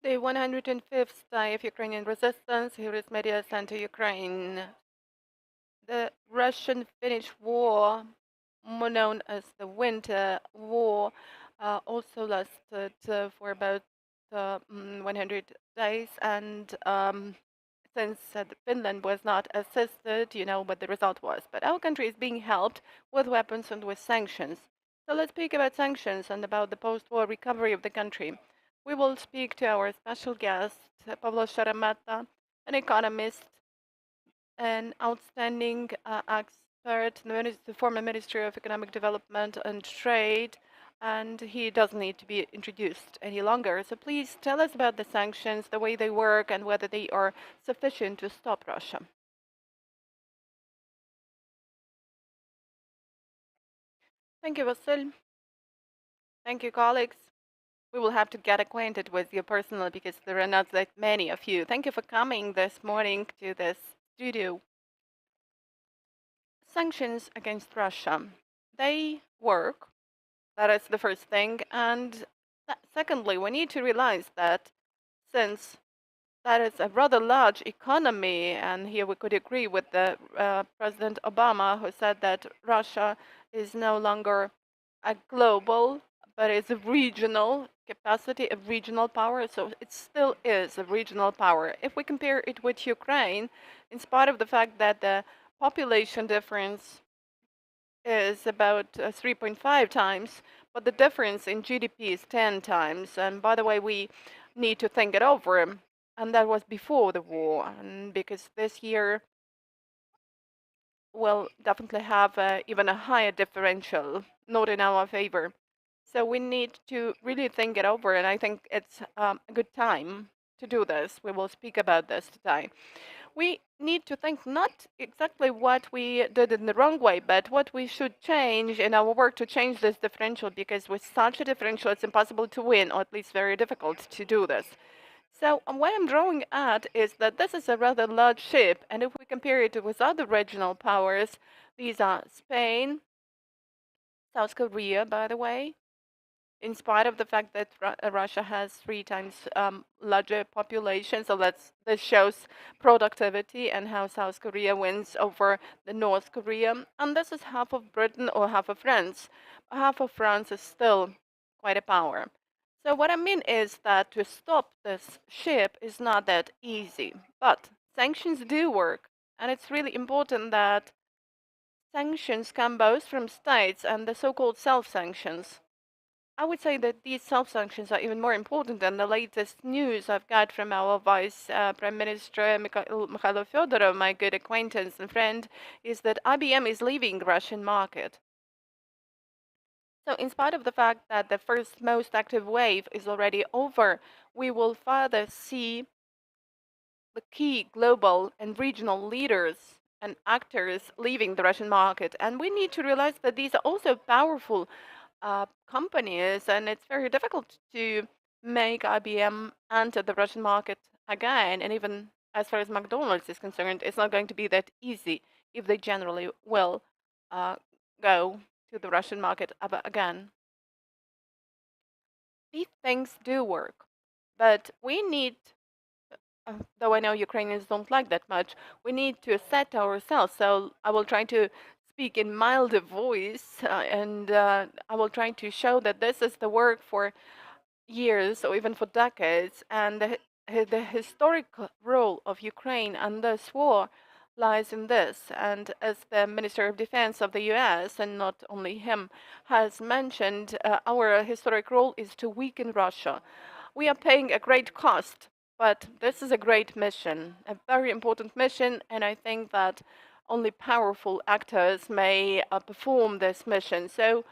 the 105th day of Ukrainian resistance. Here is media sent to Ukraine. The Russian-Finnish war, more known as the Winter War, also lasted for about 100 days. And since Finland was not assisted, you know what the result was. But our country is being helped with weapons and with sanctions. So let's speak about sanctions and about the post-war recovery of the country. We will speak to our special guest, Pavlo Sheremeta, an economist, an outstanding expert, the former Minister of Economic Development and Trade, and he doesn't need to be introduced any longer. So please tell us about the sanctions, the way they work, and whether they are sufficient to stop Russia. Thank you, Vasyl. Thank you, colleagues. We will have to get acquainted with you personally because there are not that many of you. Thank you for coming this morning to this studio. Sanctions against Russia. They work. That is the first thing. And secondly, we need to realize that since that is a rather large economy, and here we could agree with the President Obama, who said that Russia is no longer a global, but it's a regional capacity, a regional power. So it still is a regional power. If we compare it with Ukraine, in spite of the fact that the population difference is about 3.5 times, but the difference in GDP is 10 times. And by the way, we need to think it over. And that was before the war. And because this year will definitely have even a higher differential, not in our favor. So we need to really think it over. And I think it's a good time to do this. We will speak about this today. We need to think not exactly what we did in the wrong way, but what we should change in our work to change this differential, because with such a differential, it's impossible to win, or at least very difficult to do this. So what I'm drawing at is that this is a rather large ship, and if we compare it with other regional powers, these are Spain, South Korea, by the way, in spite of the fact that Russia has 3 times larger population. So this shows productivity and how South Korea wins over the North Korea. And this is half of Britain or half of France. Half of France is still quite a power. So what I mean is that to stop this ship is not that easy. But sanctions do work. And it's really important that sanctions come both from states and the so-called self-sanctions. I would say that these self-sanctions are even more important than the latest news I've got from our Vice Prime Minister Mikhailo Fedorov, my good acquaintance and friend, is that IBM is leaving the Russian market. So in spite of the fact that the first most active wave is already over, we will further see the key global and regional leaders and actors leaving the Russian market. And we need to realize that these are also powerful companies, and it's very difficult to make IBM enter the Russian market again. And even as far as McDonald's is concerned, it's not going to be that easy if they generally will go to the Russian market again. These things do work, but we need, though I know Ukrainians don't like that much, we need to set ourselves. So I will try to speak in milder voice, and I will try to show that this is the work for years or even for decades, and the historic role of Ukraine and this war lies in this. And as the Minister of Defense of the US, and not only him, has mentioned, our historic role is to weaken Russia. We are paying a great cost, but this is a great mission, a very important mission, and I think that only powerful actors may perform this mission. So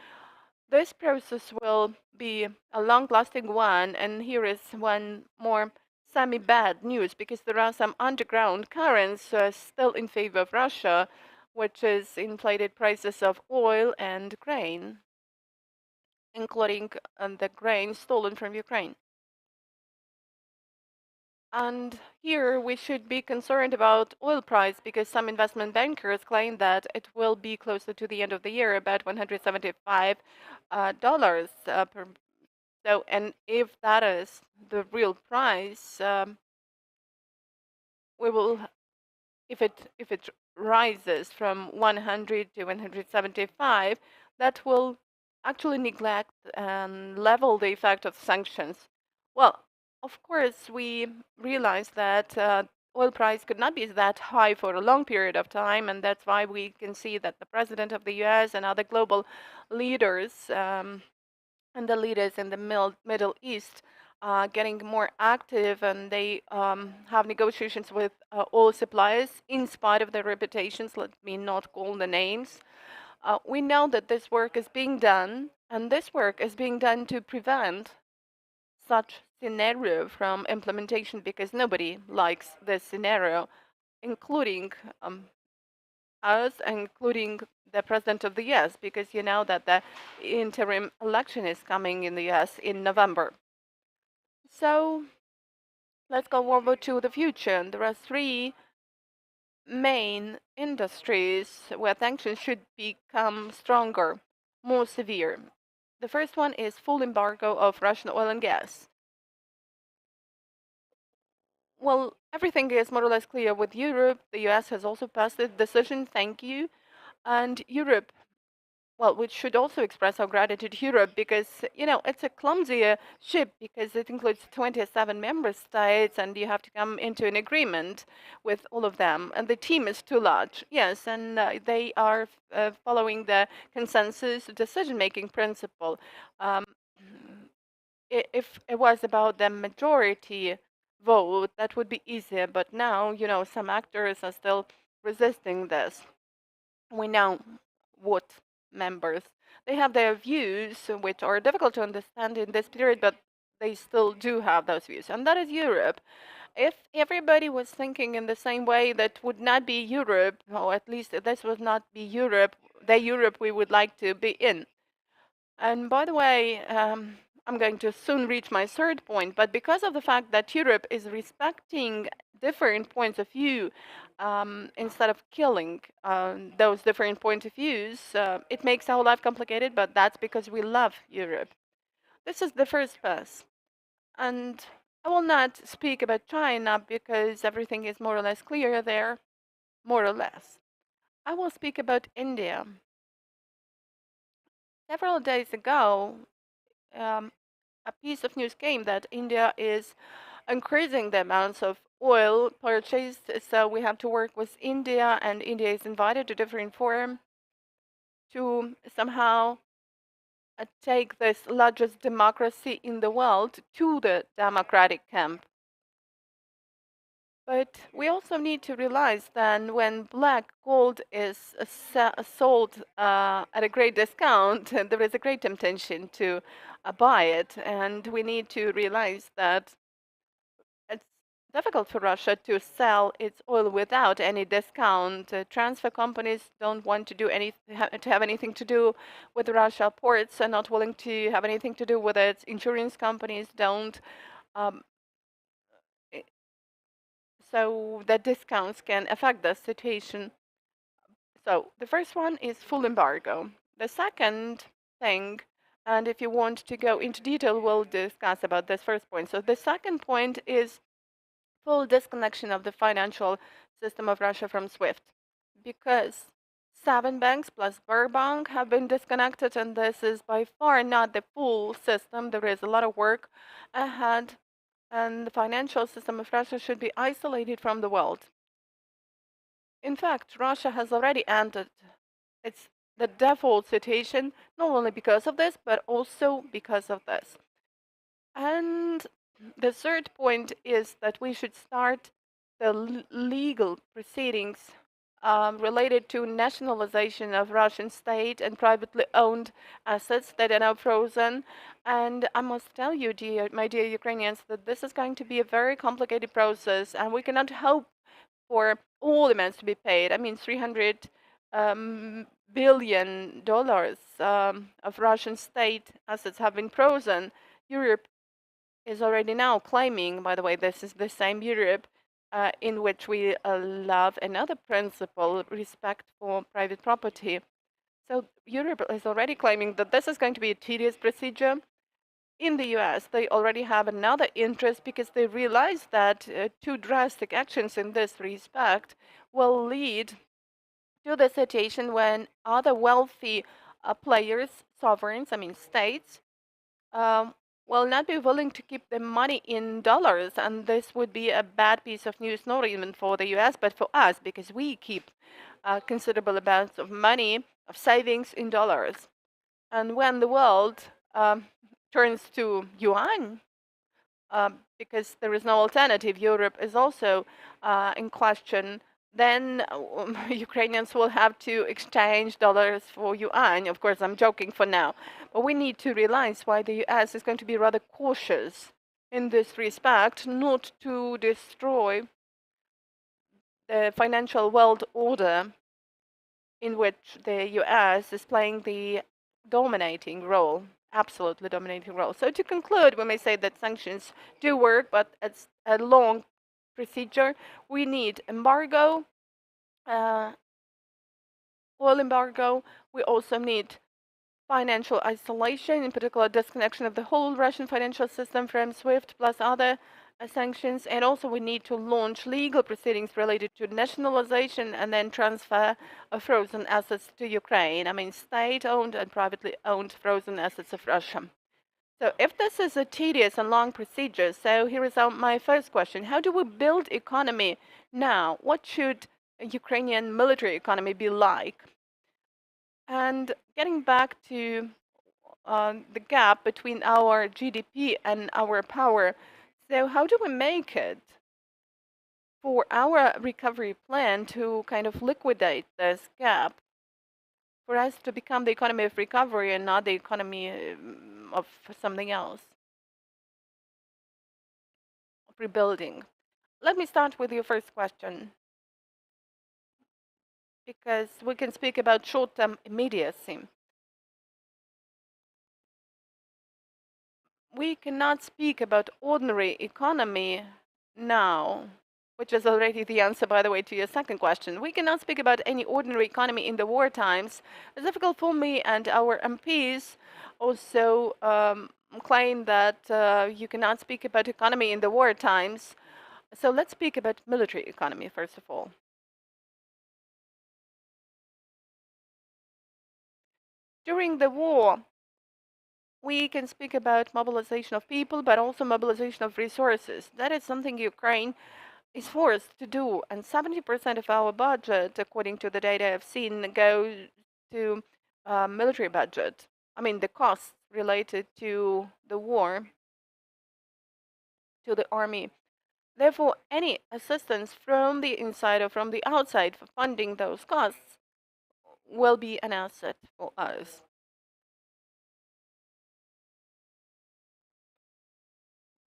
this process will be a long-lasting one, and here is one more semi-bad news, because there are some underground currents still in favor of Russia, which is inflated prices of oil and grain, including the grain stolen from Ukraine. And here we should be concerned about oil price, because some investment bankers claim that it will be closer to the end of the year, about $175 per So, and if that is the real price, we will, if it rises from 100 to 175, that will actually neglect and level the effect of sanctions. Well, of course, we realize that oil price could not be that high for a long period of time, and that's why we can see that the president of the U.S. and other global leaders and the leaders in the Middle East getting more active, and they have negotiations with oil suppliers in spite of their reputations. Let me not call the names. We know that this work is being done, and this work is being done to prevent such scenario from implementation, because nobody likes this scenario, including us, including the president of the US, because you know that the interim election is coming in the US in November. So let's go over to the future. There are three main industries where sanctions should become stronger, more severe. The first one is full embargo of Russian oil and gas. Well, everything is more or less clear with Europe. The US has also passed a decision, thank you. And Europe, well, we should also express our gratitude to Europe, because, it's a clumsy ship, because it includes 27 member states and you have to come into an agreement with all of them. And the team is too large, yes, and they are following the consensus decision-making principle. Um, if it was about the majority vote, that would be easier, but now, some actors are still resisting this. We know what members, they have their views, which are difficult to understand in this period, but they still do have those views, and that is Europe. If everybody was thinking in the same way, that would not be Europe, or at least this would not be Europe, the Europe we would like to be in. And by the way, I'm going to soon reach my third point, but because of the fact that Europe is respecting different points of view, instead of killing those different point of views, it makes our life complicated, but that's because we love Europe. This is the first pass. And I will not speak about China, because everything is more or less clear there, more or less. I will speak about India. Several days ago, um, a piece of news came that India is increasing the amounts of oil purchased. So we have to work with India, and India is invited to different forum to somehow take this largest democracy in the world to the democratic camp. But we also need to realize that when black gold is sold at a great discount, there is a great temptation to buy it. And we need to realize that it's difficult for Russia to sell its oil without any discount. Transfer companies don't want to have anything to do with Russia. Ports are not willing to have anything to do with it. Insurance companies don't. Um, so the discounts can affect the situation. So the first one is full embargo. The second thing, and if you want to go into detail, we'll discuss about this first point. So the second point is full disconnection of the financial system of Russia from SWIFT, because 7 banks plus Bank have been disconnected, and this is by far not the full system. There is a lot of work ahead, and the financial system of Russia should be isolated from the world. In fact, Russia has already entered it's the default situation, not only because of this, but also because of this. And the third point is that we should start the legal proceedings related to nationalization of Russian state and privately owned assets that are now frozen. And I must tell you, my dear Ukrainians, that this is going to be a very complicated process, and we cannot hope for all amounts to be paid. I mean, 300 billion dollars of Russian state assets have been frozen. Europe is already now claiming, by the way, this is the same Europe in which we love another principle, respect for private property. So Europe is already claiming that this is going to be a tedious procedure. in the US, they already have another interest because they realize that too drastic actions in this respect will lead to the situation when other wealthy players, sovereigns, I mean states, um, will not be willing to keep the money in dollars. And this would be a bad piece of news, not even for the US, but for us, because we keep considerable amounts of money, of savings in dollars. And when the world turns to yuan, because there is no alternative, Europe is also in question, then Ukrainians will have to exchange dollars for yuan. Of course, I'm joking for now. But we need to realize why the US is going to be rather cautious in this respect, not to destroy the financial world order in which the US is playing the dominating role, absolutely dominating role. So to conclude, we may say that sanctions do work, but it's a long procedure. We need embargo, uh, oil embargo. We also need financial isolation, in particular disconnection of the whole Russian financial system from SWIFT plus other sanctions. And also we need to launch legal proceedings related to nationalization and then transfer of frozen assets to Ukraine. I mean, state-owned and privately owned frozen assets of Russia. So if this is a tedious and long procedure, so here is my first question. How do we build economy now? What should a Ukrainian military economy be like? And getting back to the gap between our GDP and our power, so how do we make it for our recovery plan to kind of liquidate this gap, for us to become the economy of recovery and not the economy of something else, of rebuilding? Let me start with your first question, because we can speak about short-term immediacy. We cannot speak about ordinary economy now, which is already the answer, by the way, to your second question. We cannot speak about any ordinary economy in the war times. It's difficult for me, and our MPs also claim that you cannot speak about economy in the war times. So let's speak about military economy, first of all. During the war, we can speak about mobilization of people, but also mobilization of resources. That is something Ukraine is forced to do, and 70% of our budget, according to the data I've seen, goes to military budget. I mean, the costs related to the war, to the army. Therefore, any assistance from the inside or from the outside for funding those costs will be an asset for us.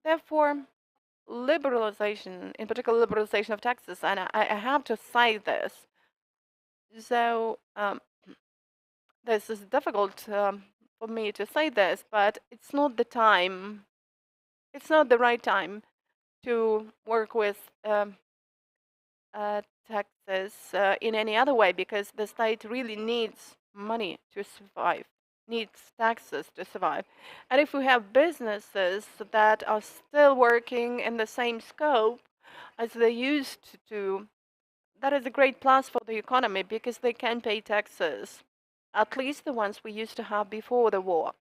Therefore, liberalization, in particular liberalization of taxes, and I have to say this. So this is difficult for me to say this, but it's not the time. It's not the right time to work with taxes in any other way, because the state really needs money to survive, needs taxes to survive. And if we have businesses that are still working in the same scope as they used to, that is a great plus for the economy, because they can pay taxes, at least the ones we used to have before the war.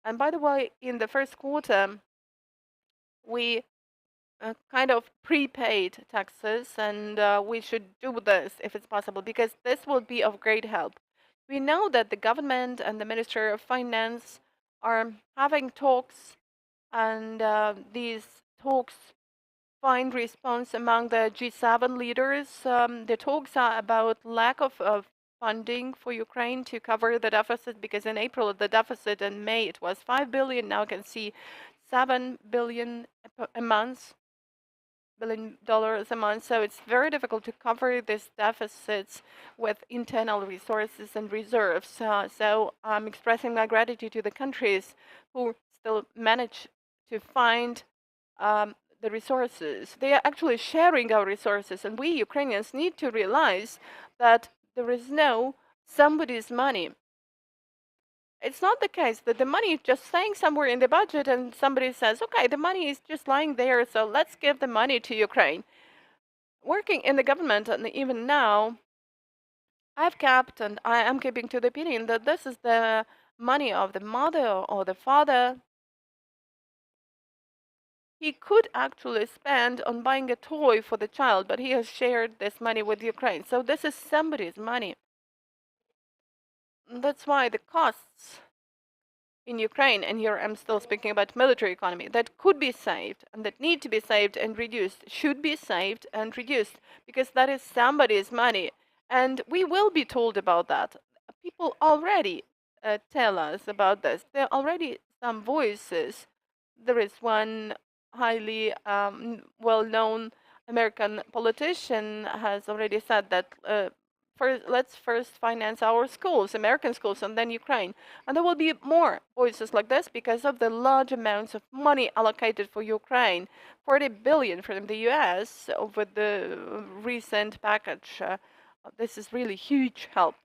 And by the way, in the first quarter, we kind of prepaid taxes, and we should do this if it's possible, because this will be of great help. We know that the government and the Minister of Finance are having talks, and these talks find response among the G7 leaders. The talks are about lack of funding for Ukraine to cover the deficit, because in April the deficit, in May it was 5 billion. Now I can see 7 billion a month, $1 billion a month. So it's very difficult to cover these deficits with internal resources and reserves. So I'm expressing my gratitude to the countries who still manage to find the resources. They are actually sharing our resources, and we Ukrainians need to realize that there is no somebody's money. It's not the case that the money is just staying somewhere in the budget and somebody says, okay, the money is just lying there, so let's give the money to Ukraine. Working in the government, and even now, I've kept and I am keeping to the opinion that this is the money of the mother or the father. He could actually spend on buying a toy for the child, but he has shared this money with Ukraine. So this is somebody's money. That's why the costs in Ukraine, and here I'm still speaking about military economy, that could be saved and that need to be saved and reduced, should be saved and reduced, because that is somebody's money. And we will be told about that. People already tell us about this. There are already some voices. There is one highly well-known American politician has already said that let's first finance our schools, American schools, and then Ukraine. And there will be more voices like this because of the large amounts of money allocated for Ukraine, 40 billion from the US over the recent package. This is really huge help.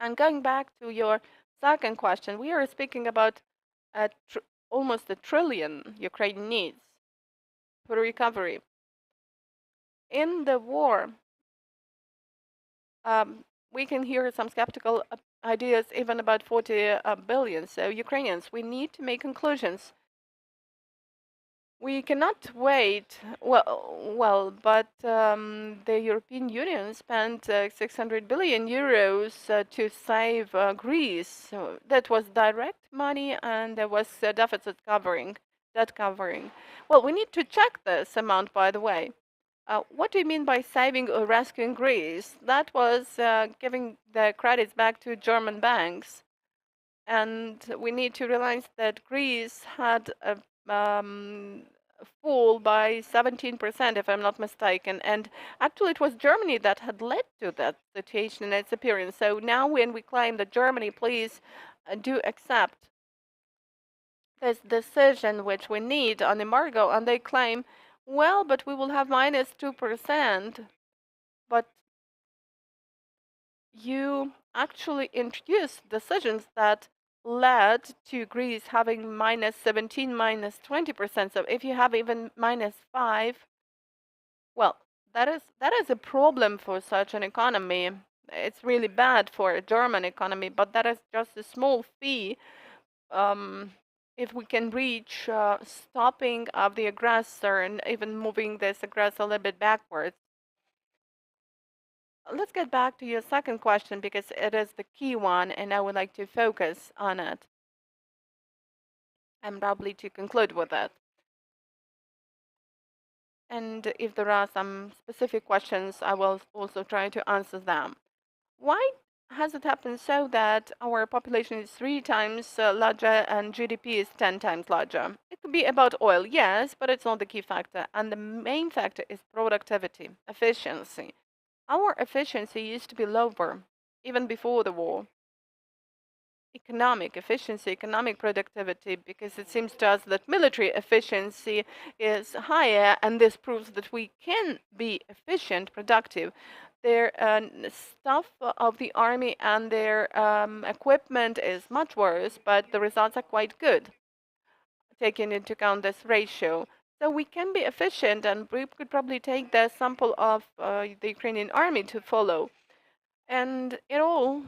And going back to your second question, we are speaking about almost a trillion Ukraine needs for recovery. In the war, we can hear some skeptical ideas even about 40 billion. So Ukrainians, we need to make conclusions. We cannot wait. But the European Union spent 600 billion euros to save Greece. So that was direct money, and there was deficit covering, debt covering. Well, we need to check this amount, by the way. What do you mean by saving or rescuing Greece? That was giving the credits back to German banks. And we need to realize that Greece had a fall by 17%, if I'm not mistaken. And actually, it was Germany that had led to that situation in its appearance. So now, when we claim that Germany, please do accept this decision which we need on embargo, and they claim, well, but we will have minus 2%. But you actually introduced decisions that led to Greece having minus 17, minus 20%. So if you have even minus 5, well, that is a problem for such an economy. It's really bad for a German economy, but that is just a small fee. If we can reach stopping of the aggressor and even moving this aggressor a little bit backwards. Let's get back to your second question because it is the key one and I would like to focus on it. And probably to conclude with it. And if there are some specific questions, I will also try to answer them. Why has it happened so that our population is 3 times larger and GDP is 10 times larger? It could be about oil, yes, but it's not the key factor. And the main factor is productivity, efficiency. Our efficiency used to be lower, even before the war. Economic efficiency, economic productivity, because it seems to us that military efficiency is higher, and this proves that we can be efficient, productive. Their stuff of the army and their equipment is much worse, but the results are quite good, taking into account this ratio. So we can be efficient, and we could probably take the sample of the Ukrainian army to follow. And it all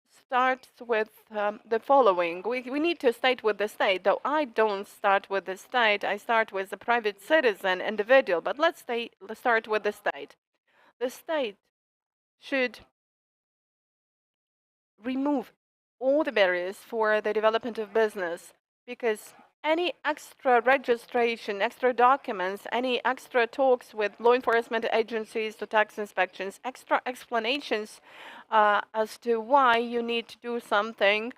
starts with the following. We need to start with the state, though I don't start with the state. I start with the private citizen, individual. But let's start with the state. The state should remove all the barriers for the development of business because any extra registration, extra documents, any extra talks with law enforcement agencies to tax inspections, extra explanations as to why you need to do something,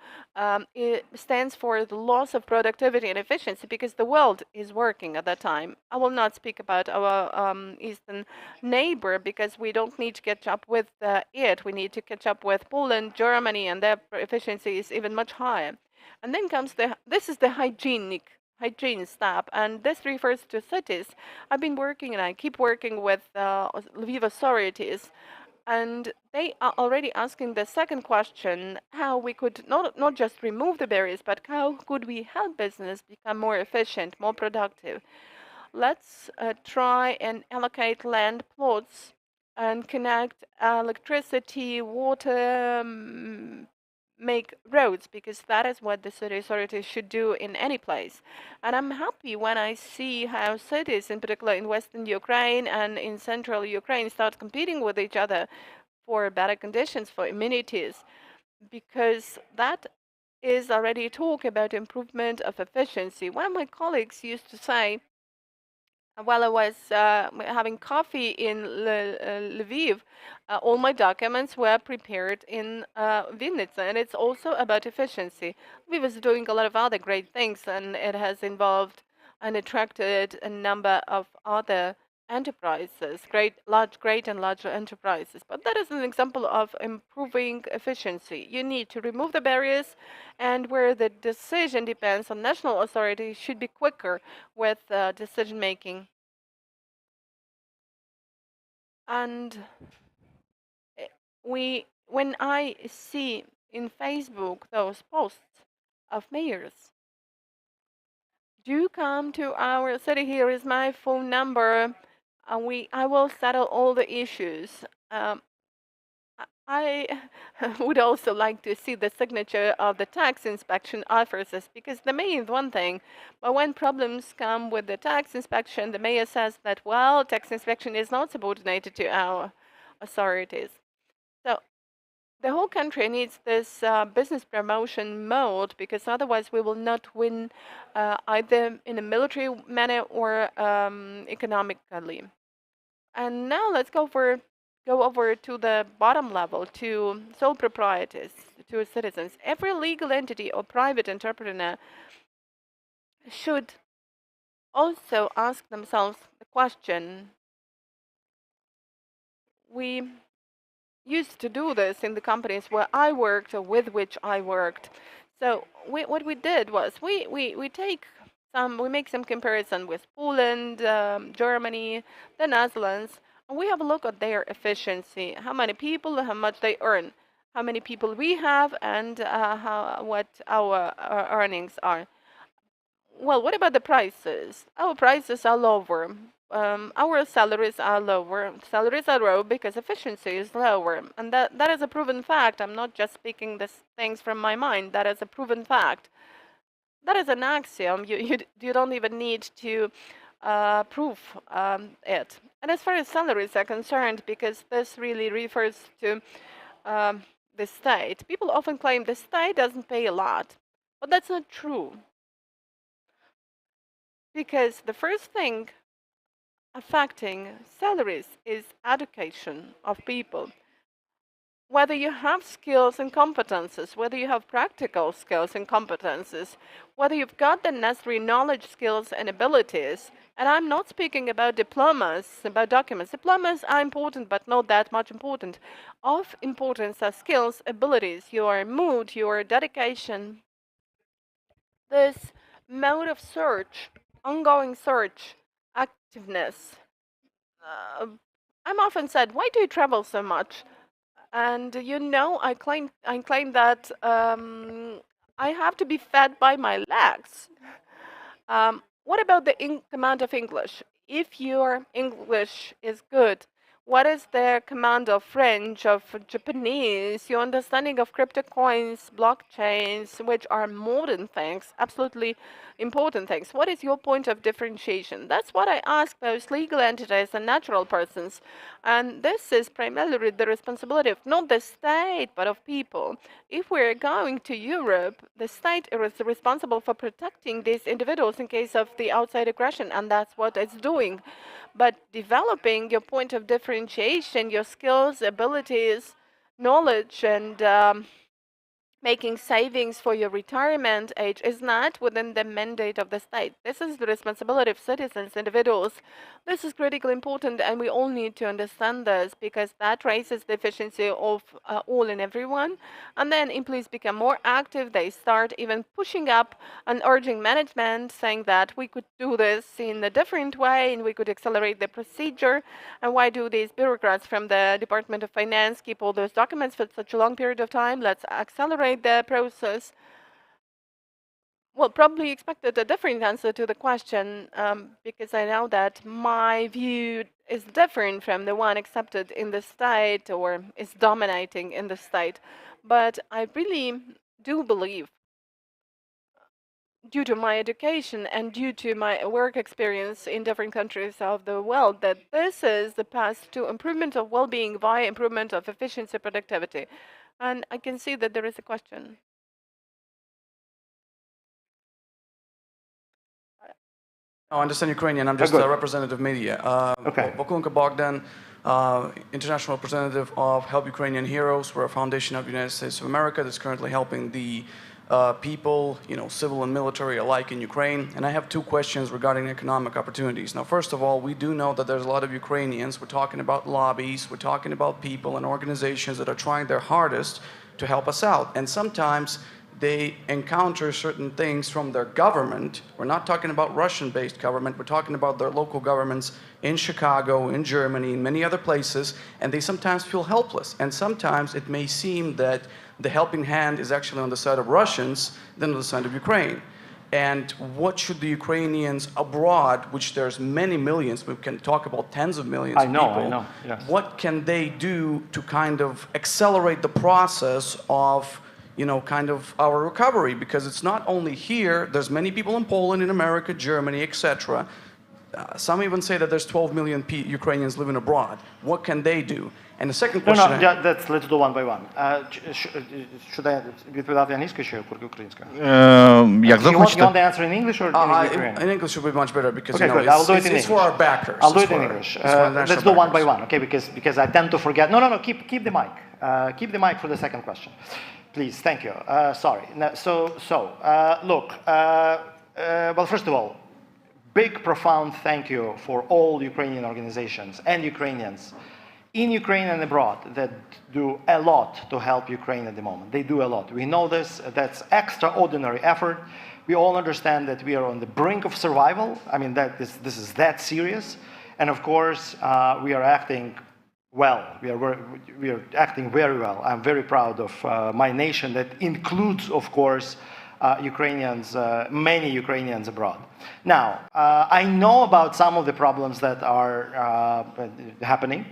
it stands for the loss of productivity and efficiency because the world is working at that time. I will not speak about our eastern neighbor because we don't need to catch up with it. We need to catch up with Poland, Germany, and their efficiency is even much higher. And then comes this is the hygiene step, and this refers to cities. I've been working and I keep working with Lviv authorities. And they are already asking the second question, how we could not just remove the barriers, but how could we help business become more efficient, more productive. Let's try and allocate land plots and connect electricity, water, make roads, because that is what the city authorities should do in any place. And I'm happy when I see how cities, in particular in Western Ukraine and in Central Ukraine, start competing with each other for better conditions for amenities, because that is already talk about improvement of efficiency. One of my colleagues used to say, while I was having coffee in Lviv, all my documents were prepared in Vinnytsia, and it's also about efficiency. Lviv is doing a lot of other great things, and it has involved and attracted a number of other enterprises, great and larger enterprises. But that is an example of improving efficiency. You need to remove the barriers, and where the decision depends on national authority should be quicker with decision making. And when I see in Facebook those posts of mayors, do come to our city. Here is my phone number. I will settle all the issues. I would also like to see the signature of the tax inspection officers, because the mayor is one thing, but when problems come with the tax inspection, the mayor says that, well, tax inspection is not subordinated to our authorities. So the whole country needs this business promotion mode, because otherwise we will not win either in a military manner or economically. And now let's go over to the bottom level, to sole proprietors, to citizens. Every legal entity or private entrepreneur should also ask themselves the question. We used to do this in the companies where I worked or with which I worked. So what we did was we make some comparison with Poland, Germany, the Netherlands, and we have a look at their efficiency, how many people, how much they earn, how many people we have, and what our earnings are. Well, what about the prices? Our prices are lower. Our salaries are lower. Salaries are low because efficiency is lower, and that is a proven fact. I'm not just speaking these things from my mind. That is a proven fact. That is an axiom. You don't even need to prove it. And as far as salaries are concerned, because this really refers to the state, people often claim the state doesn't pay a lot, but that's not true. Because the first thing affecting salaries is education of people. Whether you have skills and competences, whether you have practical skills and competences, whether you've got the necessary knowledge, skills, and abilities. And I'm not speaking about diplomas, about documents. Diplomas are important, but not that much important. Of importance are skills, abilities, your mood, your dedication. This mode of search, ongoing search, activeness. Uh, I'm often said, "Why do you travel so much?" And I claim that I have to be fed by my legs. What about the command of English? If your English is good, what is the command of French, of Japanese, your understanding of crypto coins, blockchains, which are modern things, absolutely important things? What is your point of differentiation? That's what I ask both legal entities and natural persons. And this is primarily the responsibility of not the state, but of people. If we're going to Europe, the state is responsible for protecting these individuals in case of the outside aggression, and that's what it's doing. But developing your point of differentiation, your skills, abilities, knowledge, and making savings for your retirement age is not within the mandate of the state. This is the responsibility of citizens, individuals. This is critically important, and we all need to understand this because that raises the efficiency of all and everyone. And then employees become more active. They start even pushing up and urging management, saying that we could do this in a different way and we could accelerate the procedure. And why do these bureaucrats from the Department of Finance keep all those documents for such a long period of time? Let's accelerate the process. Well, probably expected a different answer to the question because I know that my view is different from the one accepted in the state or is dominating in the state. But I really do believe, due to my education and due to my work experience in different countries of the world, that this is the path to improvement of well-being via improvement of efficiency, productivity. And I can see that there is a question. I understand Ukrainian. I'm just a representative media. Okay. Vasyl Bodnar, international representative of Help Ukrainian Heroes. We're a foundation of the United States of America that's currently helping the people, civil and military alike in Ukraine. And I have two questions regarding economic opportunities. Now, first of all, we do know that there's a lot of Ukrainians. We're talking about lobbies. We're talking about people and organizations that are trying their hardest to help us out. And sometimes they encounter certain things from their government. We're not talking about Russian-based government. We're talking about their local governments in Chicago, in Germany, in many other places, and they sometimes feel helpless. And sometimes it may seem that the helping hand is actually on the side of Russians than on the side of Ukraine. And what should the Ukrainians abroad, which there's many millions, we can talk about tens of millions of people, I know, yes. What can they do to kind of accelerate the process of kind of our recovery? Because it's not only here, there's many people in Poland, in America, Germany, etc. Some even say that there's 12 million Ukrainians living abroad. What can they do? And the second question... let's do one by one. Should I відповідати англійською чи українською? Як You want захочете. the answer in English or in Ukrainian? In English would be much better because Okay, good. I'll do it in it's English. for our backers. I'll do it in English. Let's do one by one, okay? Because I tend to forget. No, keep the mic. Keep the mic for the second question. Please, thank you. Sorry. No, look, well, first of all, big, profound thank you for all Ukrainian organizations and Ukrainians in Ukraine and abroad that do a lot to help Ukraine at the moment. They do a lot. We know this. That's extraordinary effort. We all understand that we are on the brink of survival. I mean, this is that serious. And of course, we are acting well. We are acting very well. I'm very proud of my nation that includes, of course, Ukrainians, many Ukrainians abroad. Now, I know about some of the problems that are happening.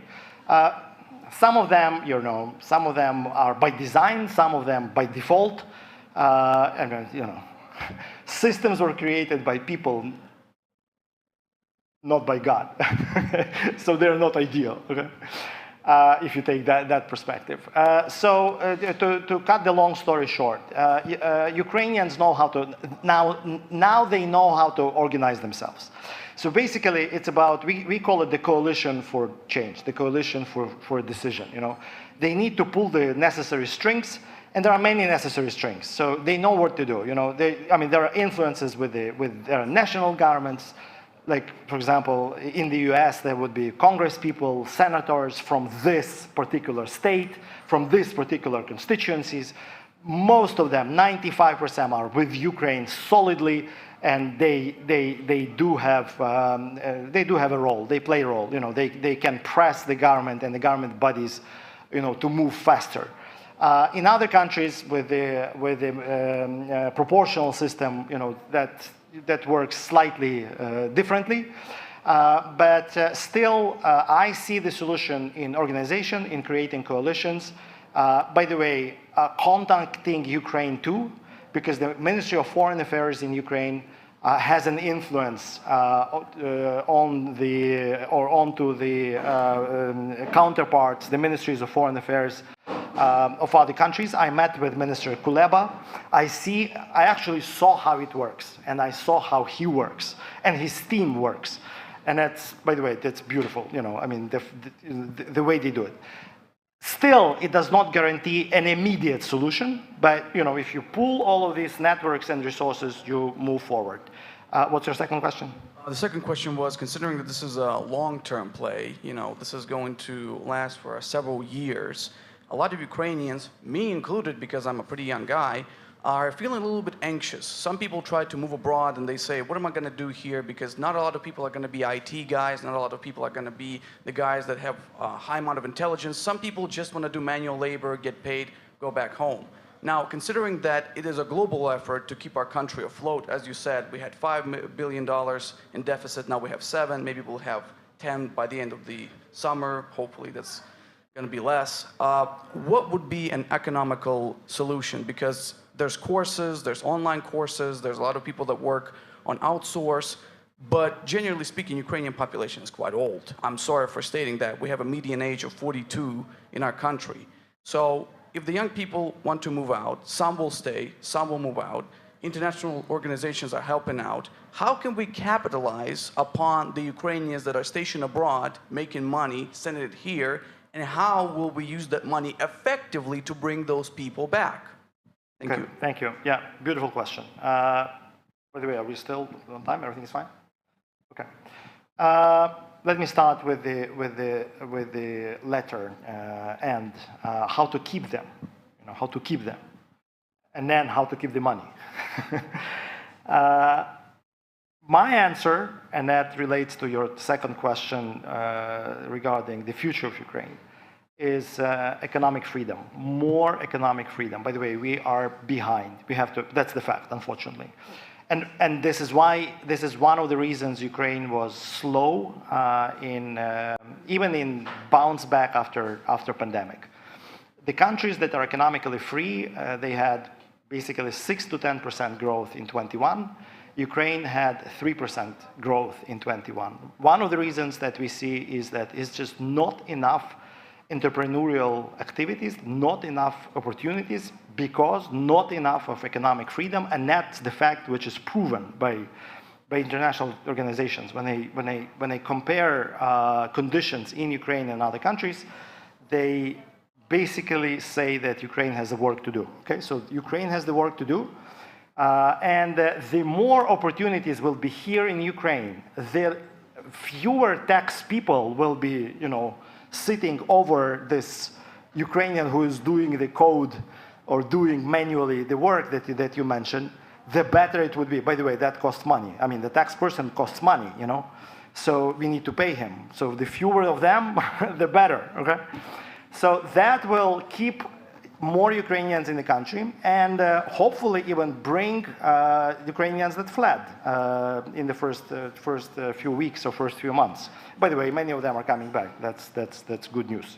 Some of them, some of them are by design, some of them by default. Systems were created by people, not by God. So they're not ideal, okay? If you take that perspective. To cut the long story short, Ukrainians know how to, now they know how to organize themselves. So basically, it's about, we call it the coalition for change, the coalition for decision. They need to pull the necessary strings, and there are many necessary strings. So they know what to do. There are influences with their national governments. Like, for example, in the US, there would be Congress people, senators from this particular state, from this particular constituencies. Most of them, 95%, are with Ukraine solidly, and they do have a role. They play a role. They can press the government and the government bodies, to move faster. In other countries with the proportional system, that works slightly differently. But still, I see the solution in organization, in creating coalitions. By the way, contacting Ukraine too, because the Ministry of Foreign Affairs in Ukraine has an influence onto the counterparts, the ministries of foreign affairs of other countries. I met with Minister Kuleba. I actually saw how it works, and I saw how he works, and his team works. And that's, by the way, that's beautiful, the way they do it. Still, it does not guarantee an immediate solution, but if you pool all of these networks and resources, you move forward. What's your second question? The second question was, considering that this is a long-term play, this is going to last for several years, a lot of Ukrainians, me included because I'm a pretty young guy, are feeling a little bit anxious. Some people try to move abroad and they say, what am I going to do here? Because not a lot of people are going to be IT guys, not a lot of people are going to be the guys that have a high amount of intelligence. Some people just want to do manual labor, get paid, go back home. Now, considering that it is a global effort to keep our country afloat, as you said, we had $5 billion in deficit, now we have 7, maybe we'll have 10 by the end of the summer, hopefully that's going to be less. What would be an economical solution? Because there's courses, there's online courses, there's a lot of people that work on outsource, but generally speaking, Ukrainian population is quite old. I'm sorry for stating that. We have a median age of 42 in our country. So if the young people want to move out, some will stay, some will move out, international organizations are helping out. How can we capitalize upon the Ukrainians that are stationed abroad, making money, sending it here, and how will we use that money effectively to bring those people back? Thank you. Thank you. Yeah, beautiful question. By the way, are we still on time? Everything is fine? Okay. Let me start with the letter and how to keep them, how to keep them, and then how to keep the money. My answer, and that relates to your second question regarding the future of Ukraine, is economic freedom, more economic freedom. By the way, we are behind. We have to, that's the fact, unfortunately. And this is why, this is one of the reasons Ukraine was slow even in bounce back after pandemic. The countries that are economically free, they had basically 6 to 10% growth in 21. Ukraine had 3% growth in 21. One of the reasons that we see is that it's just not enough entrepreneurial activities, not enough opportunities, because not enough of economic freedom, and that's the fact which is proven by international organizations. When they compare conditions in Ukraine and other countries, they basically say that Ukraine has the work to do. Okay, so Ukraine has the work to do, and the more opportunities will be here in Ukraine, the fewer tax people will be, sitting over this Ukrainian who is doing the code or doing manually the work that you mentioned, the better it would be. By the way, that costs money. I mean, the tax person costs money, so we need to pay him. So the fewer of them, the better, okay? So that will keep more Ukrainians in the country and hopefully even bring Ukrainians that fled in the first few weeks or first few months. By the way, many of them are coming back. That's good news.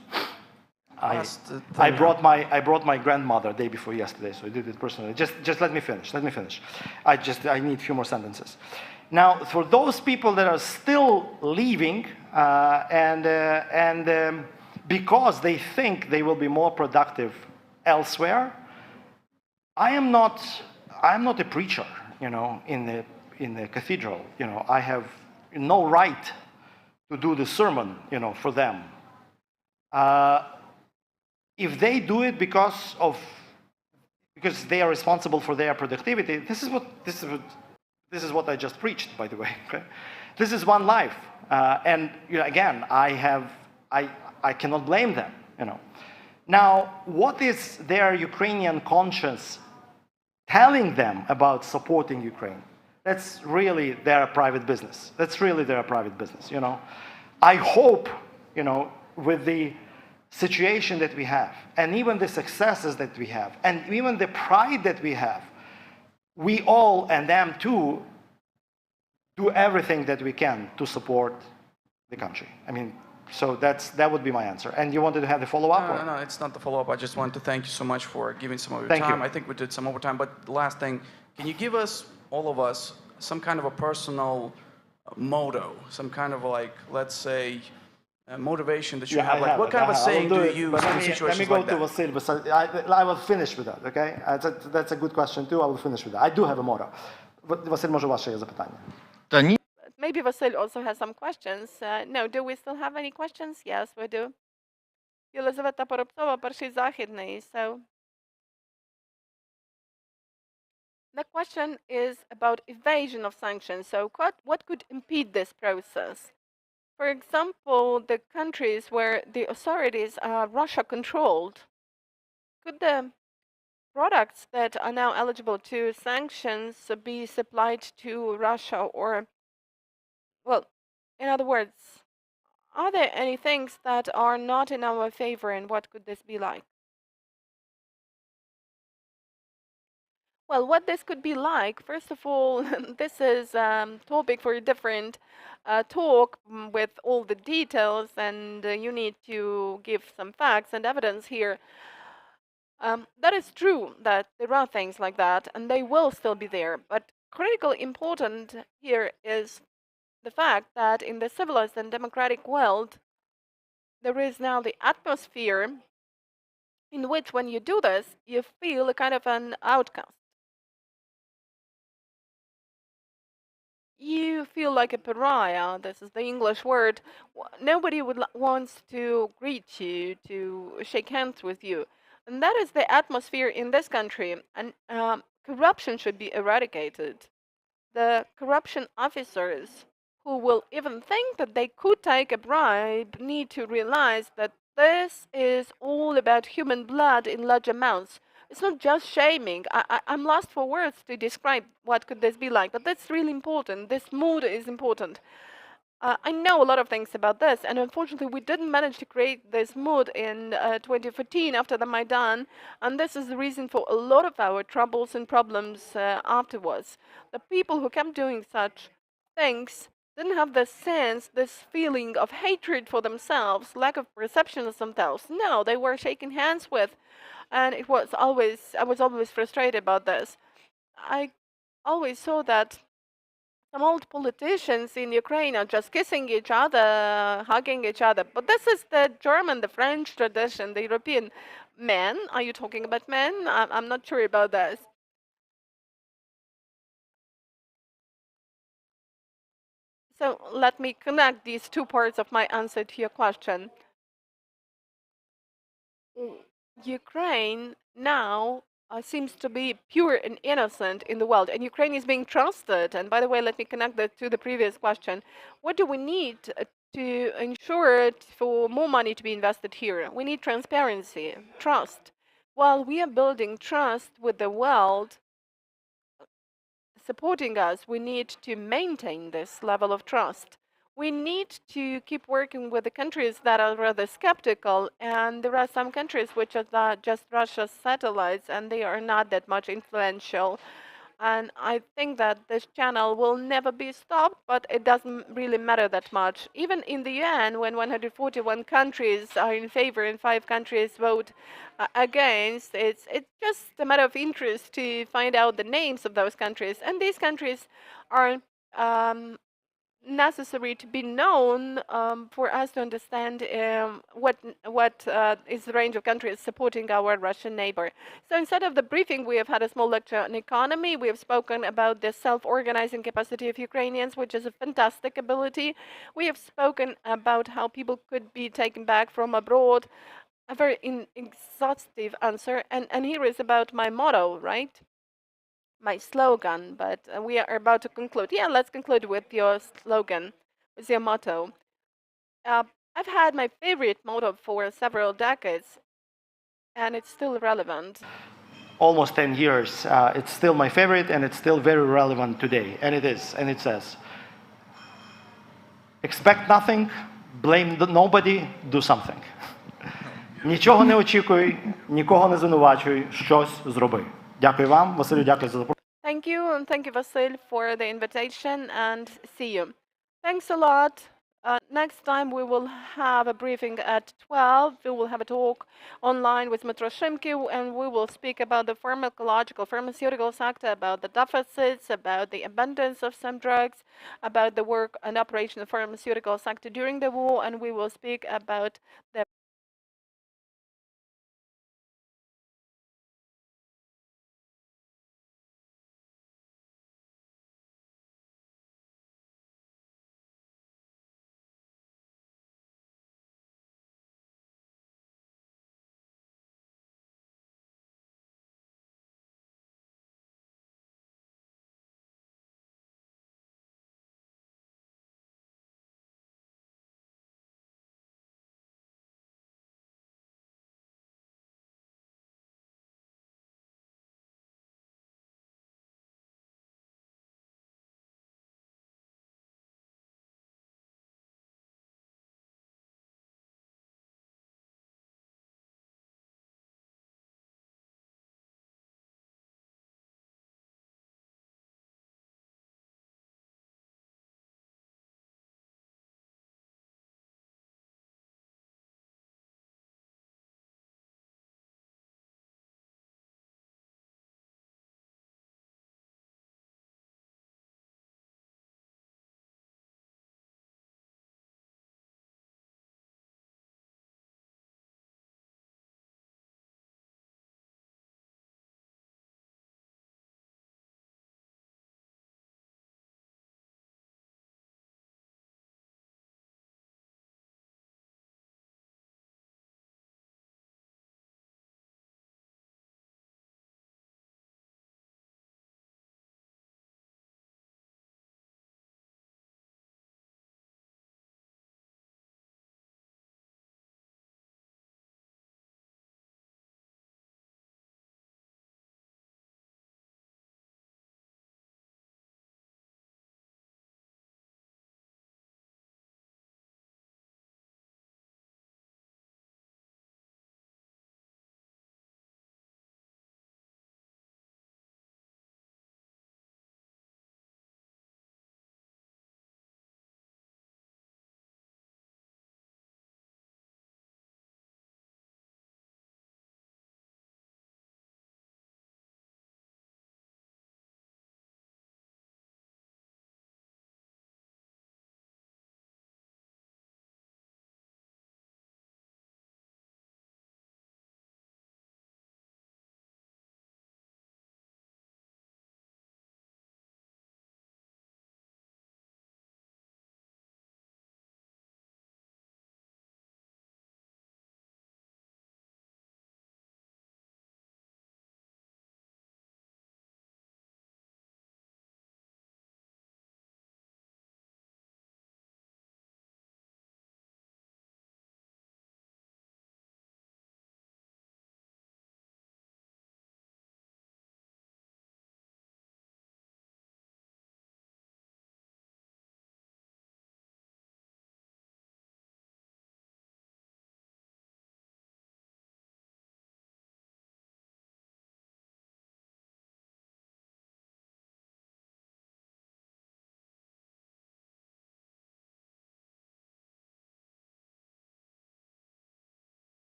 I brought my grandmother day before yesterday, so I did it personally. Just let me finish. I need a few more sentences. Now, for those people that are still leaving because they think they will be more productive elsewhere, I am not a preacher, in the cathedral. I have no right to do the sermon, for them. If they do it because they are responsible for their productivity, this is what I just preached, by the way. Okay? This is one life, and again, I cannot blame them. Now, what is their Ukrainian conscience telling them about supporting Ukraine? That's really their private business. I hope, with the situation that we have, and even the successes that we have, and even the pride that we have, we all, and them too, do everything that we can to support the country. I mean, so that would be my answer. And you wanted to have the follow-up? No, it's not the follow-up. I just wanted to thank you so much for giving some of your time. Thank you. I think we did some overtime, but the last thing, can you give us, all of us, some kind of a personal motto, some kind of let's say, motivation that you have? Like, what kind of a saying do you use in situations like that? Let me go to Vasyl. I will finish with that, okay? That's a good question too. I will finish with that. I do have a motto. Vasyl, може ваше є запитання? Та ні. Maybe Vasyl also has some questions. No, do we still have any questions? Yes, we do. Єлизавета Поробцова, Перший Західний. So the question is about evasion of sanctions. So what could impede this process? For example, the countries where the authorities are Russia-controlled, could the products that are now eligible to sanctions be supplied to Russia? Or, well, in other words, are there any things that are not in our favor, and what could this be like? Well, what this could be like, first of all, this is topic for a different talk with all the details, and you need to give some facts and evidence here. That is true that there are things like that, and they will still be there. But critically important here is the fact that in the civilized and democratic world, there is now the atmosphere in which, when you do this, you feel a kind of an outcast. You feel like a pariah. This is the English word. Nobody wants to greet you, to shake hands with you. And that is the atmosphere in this country. And corruption should be eradicated. The corruption officers who will even think that they could take a bribe need to realize that this is all about human blood in large amounts. It's not just shaming. I'm lost for words to describe what could this be like, but that's really important. This mood is important. I know a lot of things about this, and unfortunately, we didn't manage to create this mood in 2014 after the Maidan, and this is the reason for a lot of our troubles and problems afterwards. The people who kept doing such things didn't have this sense, this feeling of hatred for themselves, lack of perception of themselves. No, they were shaking hands with, and I was always frustrated about this. I always saw that some old politicians in Ukraine are just kissing each other, hugging each other. But this is the German, the French tradition, the European. Men? Are you talking about men? I'm not sure about this. So let me connect these two parts of my answer to your question. Ukraine now seems to be pure and innocent in the world, and Ukraine is being trusted. And by the way, let me connect that to the previous question. What do we need to ensure for more money to be invested here? We need transparency, trust. While we are building trust with the world supporting us, we need to maintain this level of trust. We need to keep working with the countries that are rather skeptical, and there are some countries which are just Russia's satellites, and they are not that much influential. And I think that this channel will never be stopped, but it doesn't really matter that much. Even in the UN, when 141 countries are in favor and 5 countries vote against, it's just a matter of interest to find out the names of those countries. And these countries are necessary to be known for us to understand what is the range of countries supporting our Russian neighbor. So instead of the briefing, we have had a small lecture on economy. We have spoken about the self-organizing capacity of Ukrainians, which is a fantastic ability. We have spoken about how people could be taken back from abroad. A very exhaustive answer. And here is about my motto, right? My slogan, but we are about to conclude. Yeah, let's conclude with your slogan, with your motto. I've had my favorite motto for several decades, and it's still relevant. Almost 10 years. It's still my favorite, and it's still very relevant today. And it is. And it says, expect nothing, blame nobody, do something. Нічого не очікуй, нікого не звинувачуй, щось зроби. Дякую вам, Василю, дякую за запрошення. Thank you, and thank you, Vasyl, for the invitation, and see you. Thanks a lot. Next time we will have a briefing at 12. We will have a talk online with Dmytro Shymkiv, and we will speak about the pharmaceutical sector, about the deficits, about the abundance of some drugs, about the work and operation of the pharmaceutical sector during the war, and we will speak about the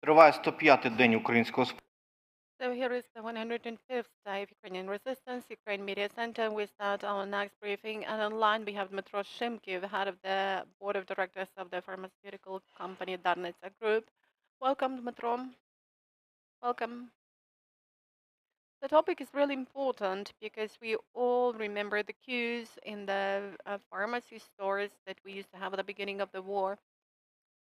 Триває 105-й день українського So here is the 105th day of Ukrainian resistance, Ukraine Media Center. We start our next briefing, and online we have Dmytro Shymkiv, head of the board of directors of the pharmaceutical company Darnitsa Group. Welcome, Dmytro. Welcome. The topic is really important because we all remember the queues in the pharmacy stores that we used to have at the beginning of the war.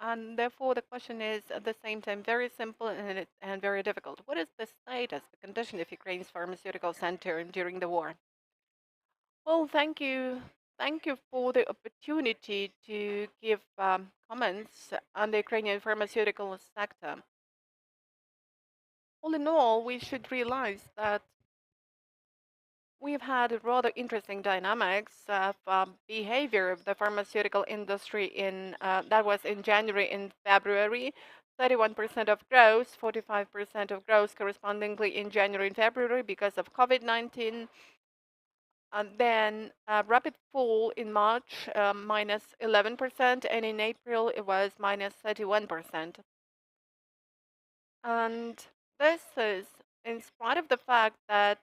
And therefore, the question is at the same time very simple and very difficult. What is the status, the condition of Ukraine's pharmaceutical center during the war? Well, thank you. Thank you for the opportunity to give comments on the Ukrainian pharmaceutical sector. All in all, we should realize that we've had rather interesting dynamics of behavior of the pharmaceutical industry that was in January and February. 31% of growth, 45% of growth correspondingly in January and February because of COVID-19. And then a rapid fall in March, minus 11%, and in April it was minus 31%. And this is in spite of the fact that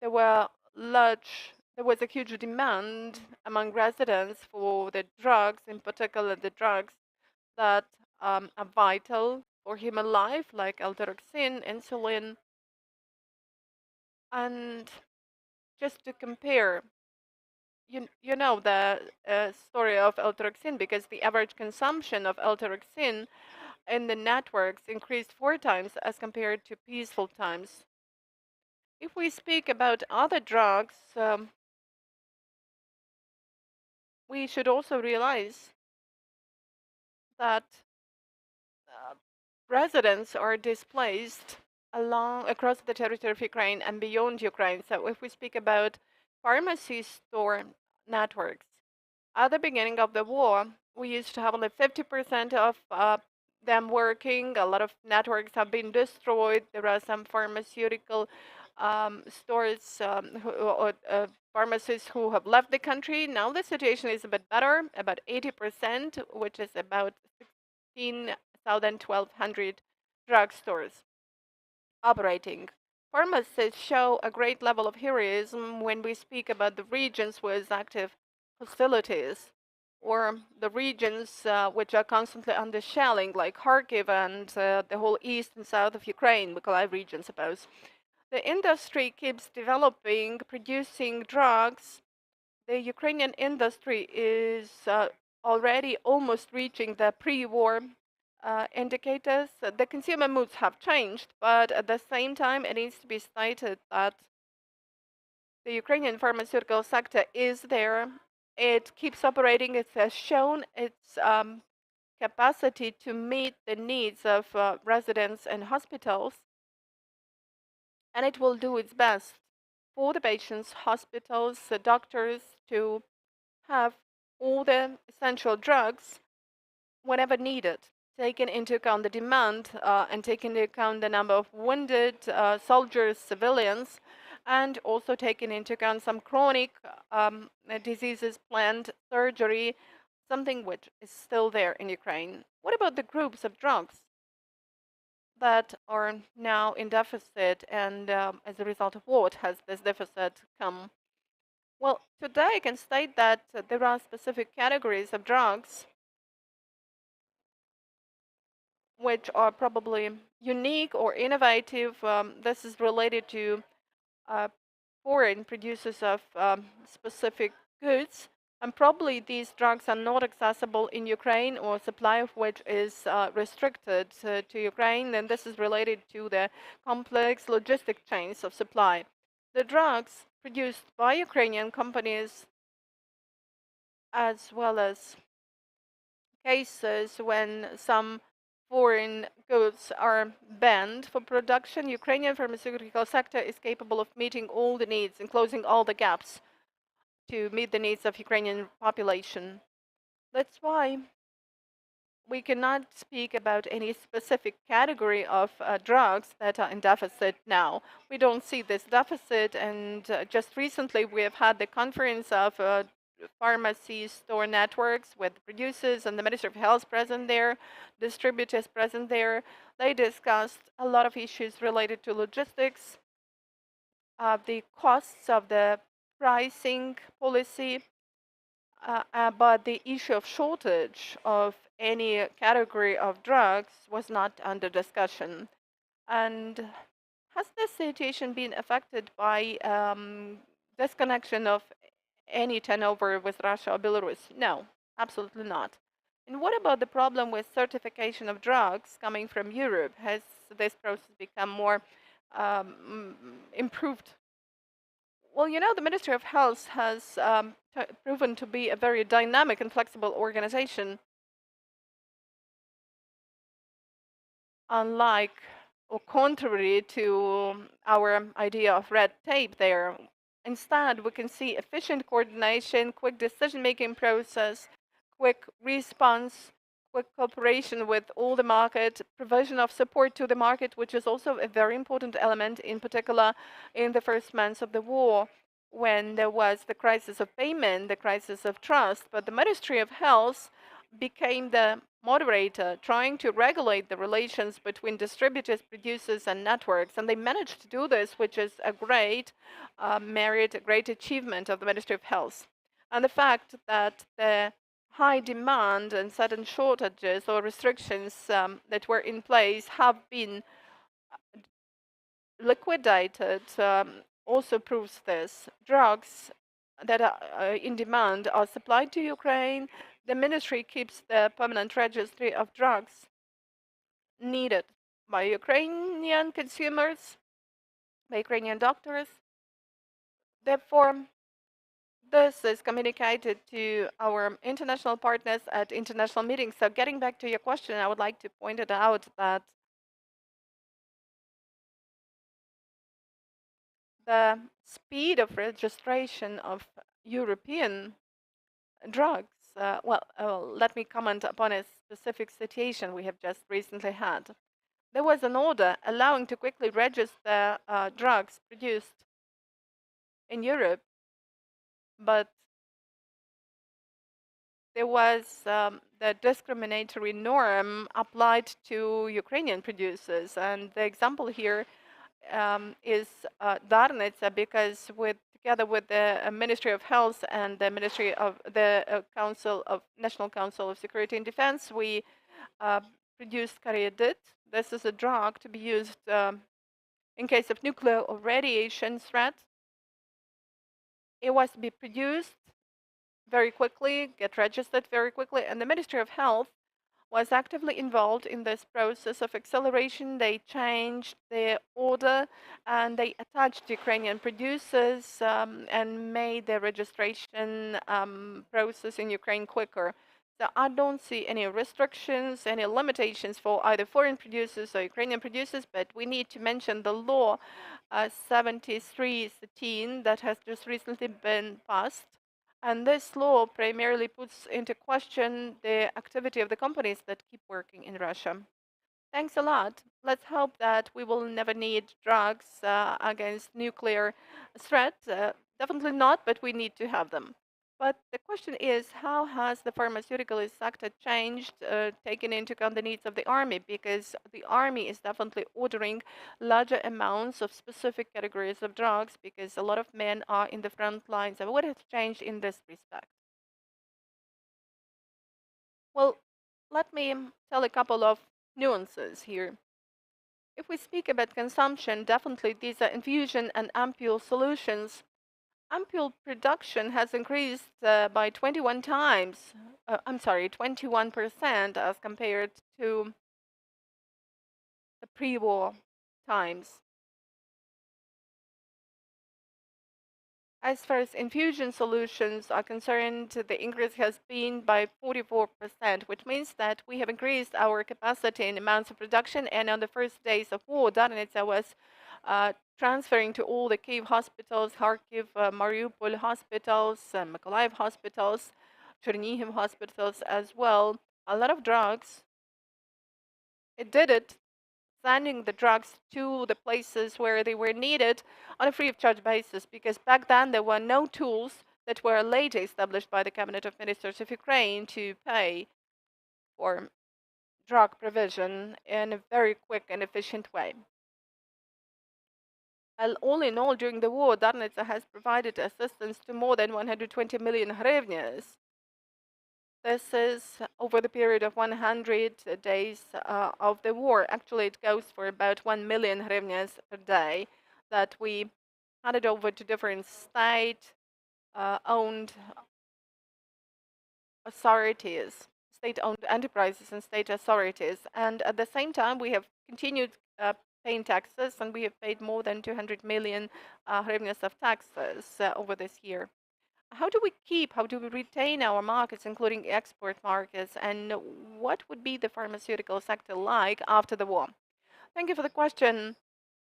there was a huge demand among residents for the drugs, in particular the drugs that are vital for human life, like L-tyroxine, insulin. And just to compare, you know the story of L-tyroxine, because the average consumption of L-tyroxine in the networks increased 4 times as compared to peaceful times. If we speak about other drugs, we should also realize that residents are displaced across the territory of Ukraine and beyond Ukraine. So if we speak about pharmacy store networks, at the beginning of the war, we used to have only 50% of them working. A lot of networks have been destroyed. There are some pharmaceutical stores pharmacists who have left the country. Now the situation is a bit better, about 80%, which is about 16,100 drugstores operating. Pharmacists show a great level of heroism when we speak about the regions with active hostilities, or the regions which are constantly under shelling, like Kharkiv and the whole east and south of Ukraine, Mykolaiv region, suppose. The industry keeps developing, producing drugs. The Ukrainian industry is already almost reaching the pre-war indicators. The consumer moods have changed, but at the same time, it needs to be stated that the Ukrainian pharmaceutical sector is there. It keeps operating. It has shown its capacity to meet the needs of residents and hospitals, and it will do its best for the patients, hospitals, the doctors to have all the essential drugs whenever needed, taking into account the demand and taking into account the number of wounded soldiers, civilians, and also taking into account some chronic diseases, planned surgery, something which is still there in Ukraine. What about the groups of drugs that are now in deficit, and as a result of what has this deficit come? Well, today I can state that there are specific categories of drugs which are probably unique or innovative. This is related to foreign producers of specific goods, and probably these drugs are not accessible in Ukraine, or supply of which is restricted to Ukraine, and this is related to the complex logistic chains of supply. The drugs produced by Ukrainian companies, as well as cases when some foreign goods are banned for production, Ukrainian pharmaceutical sector is capable of meeting all the needs and closing all the gaps to meet the needs of Ukrainian population. That's why we cannot speak about any specific category of drugs that are in deficit now. We don't see this deficit, and just recently we have had the conference of pharmacy store networks with producers and the Ministry of Health present there, distributors present there. They discussed a lot of issues related to logistics, the costs of the pricing policy, but the issue of shortage of any category of drugs was not under discussion. And has this situation been affected by disconnection of any turnover with Russia or Belarus? No, absolutely not. And what about the problem with certification of drugs coming from Europe? Has this process become more improved? Well, you know, the Ministry of Health has proven to be a very dynamic and flexible organization, unlike or contrary to our idea of red tape there. Instead, we can see efficient coordination, quick decision-making process, quick response, quick cooperation with all the market, provision of support to the market, which is also a very important element, in particular in the first months of the war, when there was the crisis of payment, the crisis of trust. But the Ministry of Health became the moderator, trying to regulate the relations between distributors, producers, and networks. And they managed to do this, which is a great merit, a great achievement of the Ministry of Health. And the fact that the high demand and sudden shortages or restrictions that were in place have been liquidated also proves this. Drugs that are in demand are supplied to Ukraine. The ministry keeps the permanent registry of drugs needed by Ukrainian consumers, by Ukrainian doctors. Therefore, this is communicated to our international partners at international meetings. So getting back to your question, I would like to point it out that the speed of registration of European drugs, let me comment upon a specific situation we have just recently had. There was an order allowing to quickly register drugs produced in Europe, but there was the discriminatory norm applied to Ukrainian producers. And the example here is Darnitsa, because together with the Ministry of Health and the Ministry of the National Council of Security and Defense, we produced Karyadit. This is a drug to be used in case of nuclear or radiation threat. It was to be produced very quickly, get registered very quickly, and the Ministry of Health was actively involved in this process of acceleration. They changed the order and they attached Ukrainian producers and made the registration process in Ukraine quicker. So I don't see any restrictions, any limitations for either foreign producers or Ukrainian producers, but we need to mention the law 7313 that has just recently been passed. And this law primarily puts into question the activity of the companies that keep working in Russia. Thanks a lot. Let's hope that we will never need drugs against nuclear threat. Definitely not, but we need to have them. But the question is, how has the pharmaceutical sector changed, taking into account the needs of the army? Because the army is definitely ordering larger amounts of specific categories of drugs, because a lot of men are in the front lines. And what has changed in this respect? Well, let me tell a couple of nuances here. If we speak about consumption, definitely these are infusion and ampule solutions. Ampule production has increased by 21 times, 21% as compared to the pre-war times. As far as infusion solutions are concerned, the increase has been by 44%, which means that we have increased our capacity in amounts of production. And on the first days of war, Darnitsa was transferring to all the Kyiv hospitals, Kharkiv, Mariupol hospitals, Mykolaiv hospitals, Chernihiv hospitals as well. A lot of drugs. It did it, sending the drugs to the places where they were needed on a free of charge basis, because back then there were no tools that were later established by the Cabinet of Ministers of Ukraine to pay for drug provision in a very quick and efficient way. All in all, during the war, Darnitsa has provided assistance to more than 120 million hryvnias. This is over the period of 100 days of the war. Actually, it goes for about 1 million hryvnias per day that we handed over to different state-owned authorities, state-owned enterprises and state authorities. And at the same time, we have continued paying taxes, and we have paid more than 200 million hryvnias of taxes over this year. How do we retain our markets, including export markets, and what would be the pharmaceutical sector like after the war? Thank you for the question.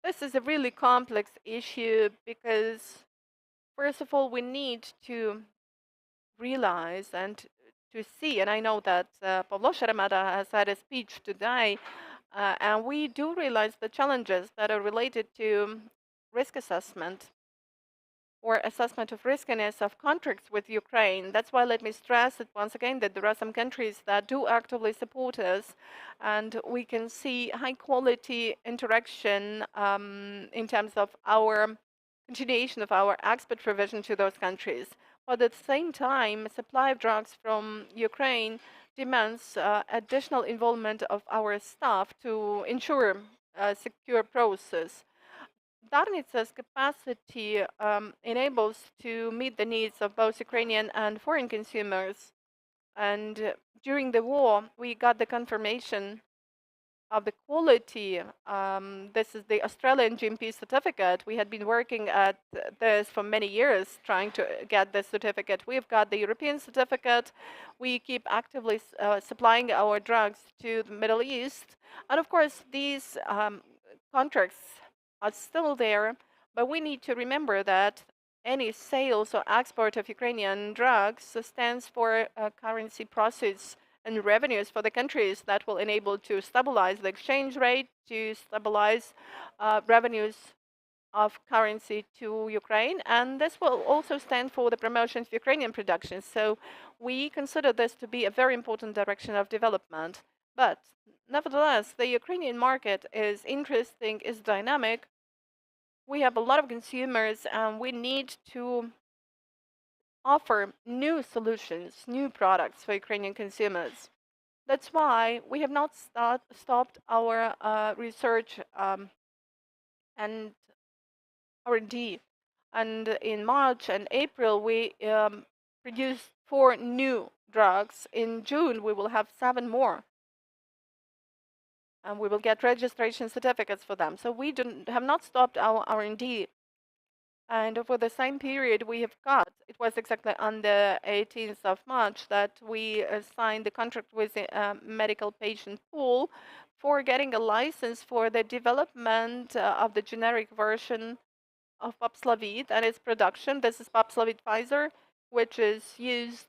This is a really complex issue because, first of all, we need to realize and to see, and I know that Pavlo Sheremeta has had a speech today, and we do realize the challenges that are related to risk assessment or assessment of riskiness of contracts with Ukraine. That's why let me stress it once again that there are some countries that do actively support us, and we can see high quality interaction in terms of our continuation of our export provision to those countries. But at the same time, supply of drugs from Ukraine demands additional involvement of our staff to ensure a secure process. Darnitsa's capacity enables to meet the needs of both Ukrainian and foreign consumers. And during the war, we got the confirmation of the quality. This is the Australian GMP certificate. We had been working at this for many years, trying to get this certificate. We've got the European certificate. We keep actively supplying our drugs to the Middle East. And of course, these contracts are still there, but we need to remember that any sales or export of Ukrainian drugs stands for a currency process and revenues for the countries that will enable to stabilize the exchange rate, to stabilize revenues of currency to Ukraine, and this will also stand for the promotion of Ukrainian production. So we consider this to be a very important direction of development. But nevertheless, the Ukrainian market is interesting, is dynamic. We have a lot of consumers, and we need to offer new solutions, new products for Ukrainian consumers. That's why we have not stopped our research and R&D. And in March and April, we produced 4 new drugs. In June, we will have 7 more. And we will get registration certificates for them. So we have not stopped our R&D. And over the same period, we have got, it was exactly on the 18th of March that we signed the contract with the medical patient pool for getting a license for the development of the generic version of Paxlovid and its production. This is Paxlovid Pfizer, which is used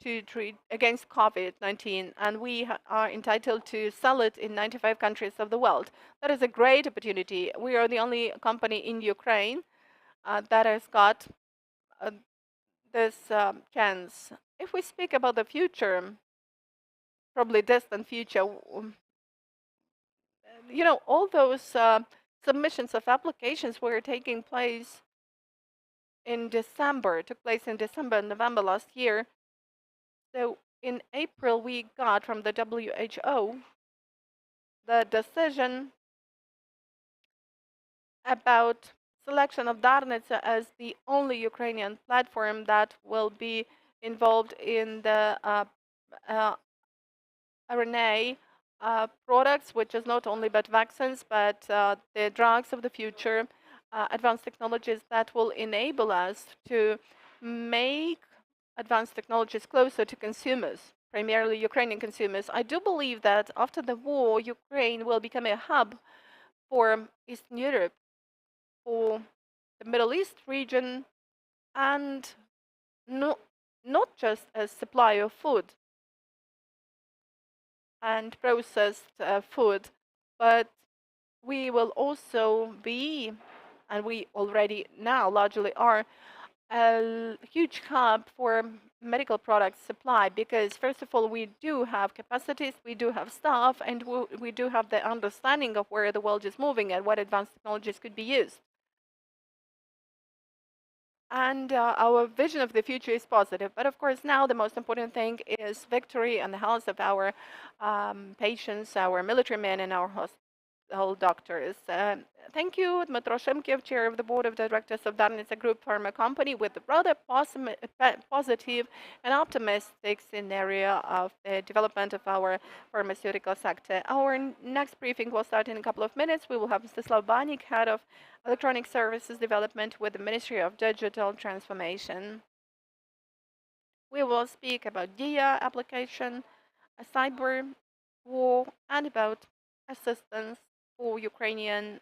to treat against COVID-19, and we are entitled to sell it in 95 countries of the world. That is a great opportunity. We are the only company in Ukraine that has got this chance. If we speak about the future, probably distant future, you know, all those submissions of applications were taking place in December, took place in December and November last year. So in April, we got from the WHO the decision about selection of Darnitsa as the only Ukrainian platform that will be involved in the RNA products, which is not only about vaccines, but the drugs of the future, advanced technologies that will enable us to make advanced technologies closer to consumers, primarily Ukrainian consumers. I do believe that after the war, Ukraine will become a hub for Eastern Europe, for the Middle East region, and not just a supply of food and processed food, but we will also be, and we already now largely are, a huge hub for medical products supply because, first of all, we do have capacities, we do have staff, and we do have the understanding of where the world is moving and what advanced technologies could be used. And our vision of the future is positive. But of course, now the most important thing is victory and the health of our patients, our military men, and our hospital doctors. Thank you, Dmytro Shymkiv, chair of the board of directors of Darnitsa Group Pharma company, with a rather positive and optimistic scenario of the development of our pharmaceutical sector. Our next briefing will start in a couple of minutes. We will have Mstyslav Banik, head of Electronic Services Development with the Ministry of Digital Transformation. We will speak about DIA application, a cyber war, and about assistance for Ukrainian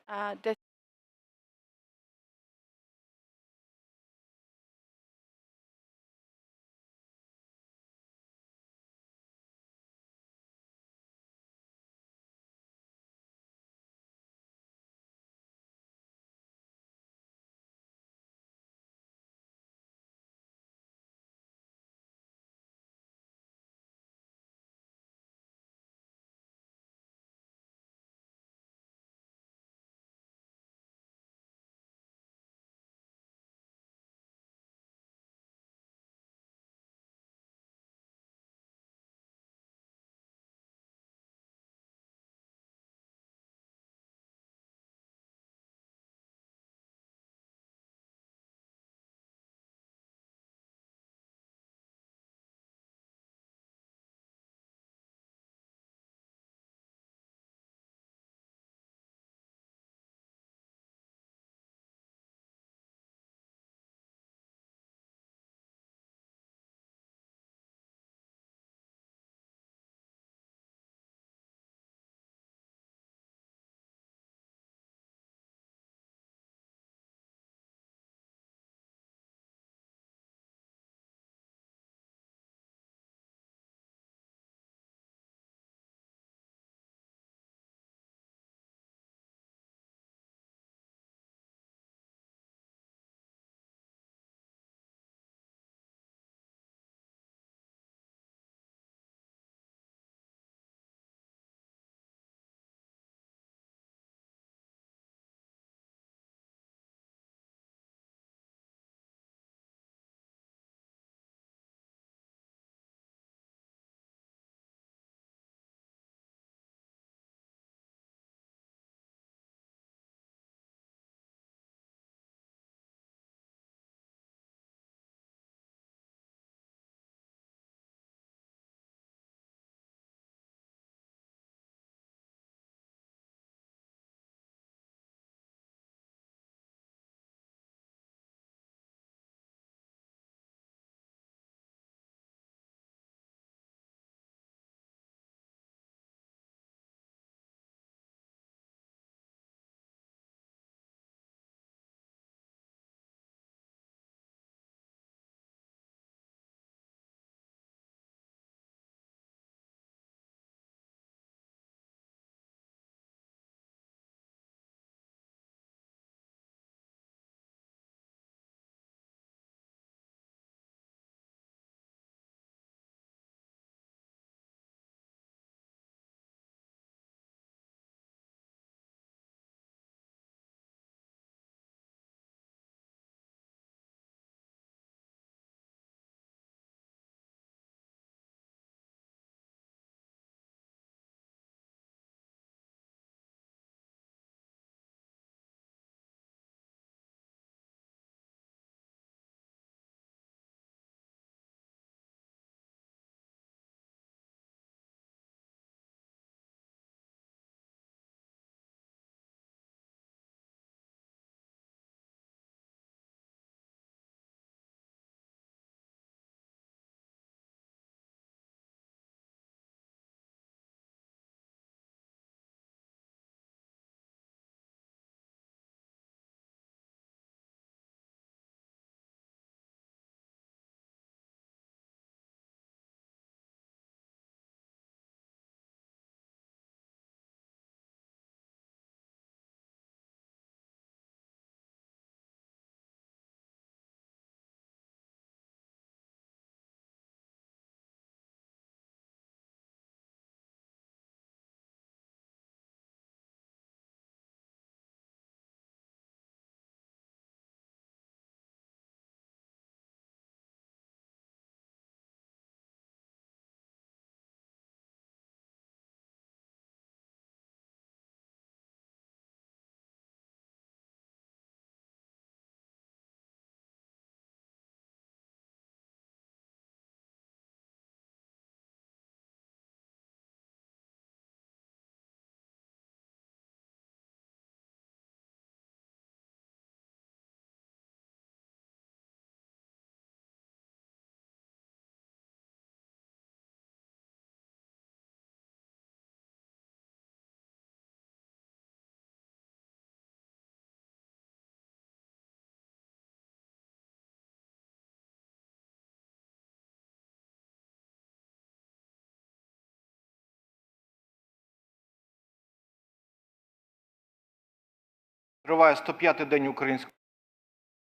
Триває 105-й день українського.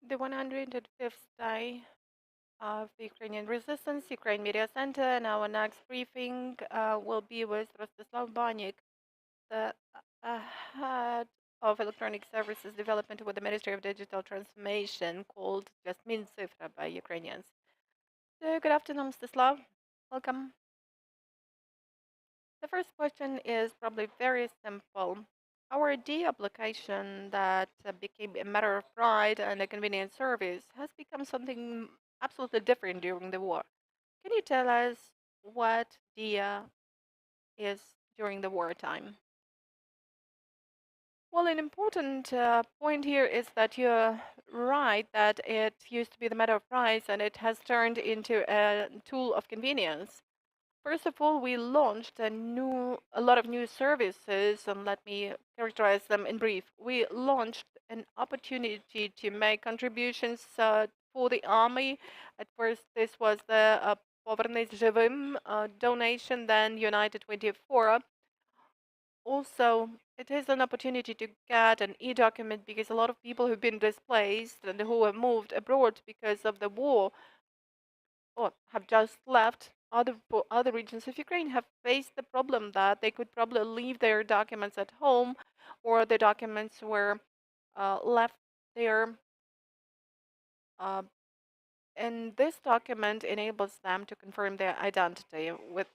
The 105th day of the Ukrainian resistance, Ukraine Media Center, and our next briefing will be with Mstyslav Banik, the head of electronic services development with the Ministry of Digital Transformation, called just Mintsifra by Ukrainians. So good afternoon, Mstyslav. Welcome. The first question is probably very simple. Our de-obligation that became a matter of pride and a convenient service has become something absolutely different during the war. Can you tell us what DIA is during the wartime? Well, an important point here is that you're right that it used to be the matter of price and it has turned into a tool of convenience. First of all, we launched a lot of new services, and let me characterize them in brief. We launched an opportunity to make contributions for the army. At first, this was the Povernes Живим donation, then United 24. Also, it is an opportunity to get an e-document because a lot of people who've been displaced and who have moved abroad because of the war or have just left other regions of Ukraine have faced the problem that they could probably leave their documents at home, or the documents were left there. And this document enables them to confirm their identity with.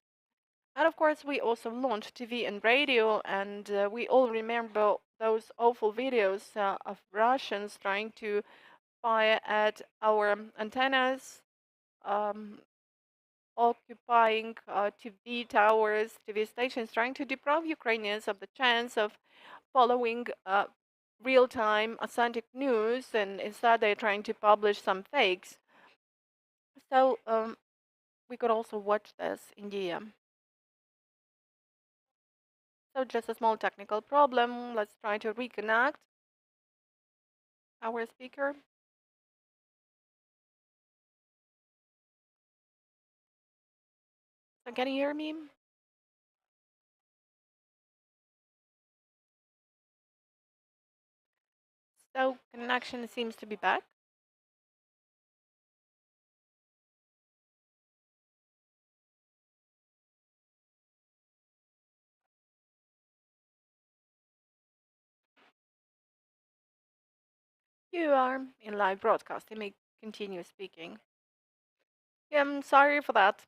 And of course, we also launched TV and radio, and we all remember those awful videos of Russians trying to fire at our antennas. Um, Occupying TV towers, TV stations, trying to deprive Ukrainians of the chance of following real-time authentic news, and instead they're trying to publish some fakes. So we could also watch this in the So just a small technical problem. Let's try to reconnect our speaker. So can you hear me? So connection seems to be back. You are in live broadcast. You may continue speaking. Yeah, I'm sorry for that.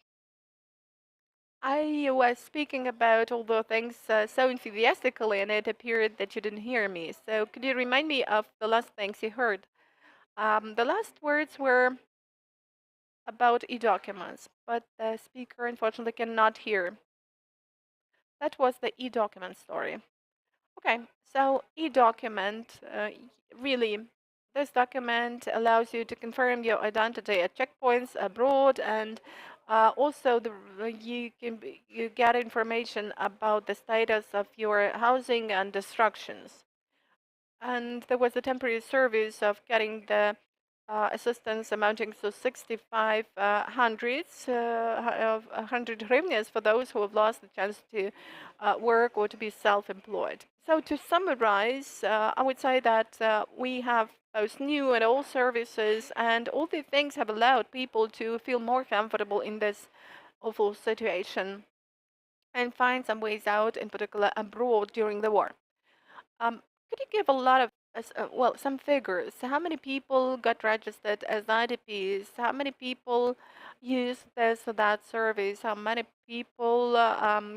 I was speaking about all the things so enthusiastically, and it appeared that you didn't hear me. So could you remind me of the last things you heard? The last words were about e-documents, but the speaker unfortunately cannot hear. That was the e-document story. Okay, so e-document, really, this document allows you to confirm your identity at checkpoints abroad, and also you get information about the status of your housing and instructions. And there was a temporary service of getting the assistance amounting to 6,500 of 100 hryvnias for those who have lost the chance to work or to be self-employed. So to summarize, I would say that we have both new and old services, and all these things have allowed people to feel more comfortable in this awful situation and find some ways out, in particular abroad during the war. Could you give a lot of well, some figures? How many people got registered as IDPs? How many people used this or that service? How many people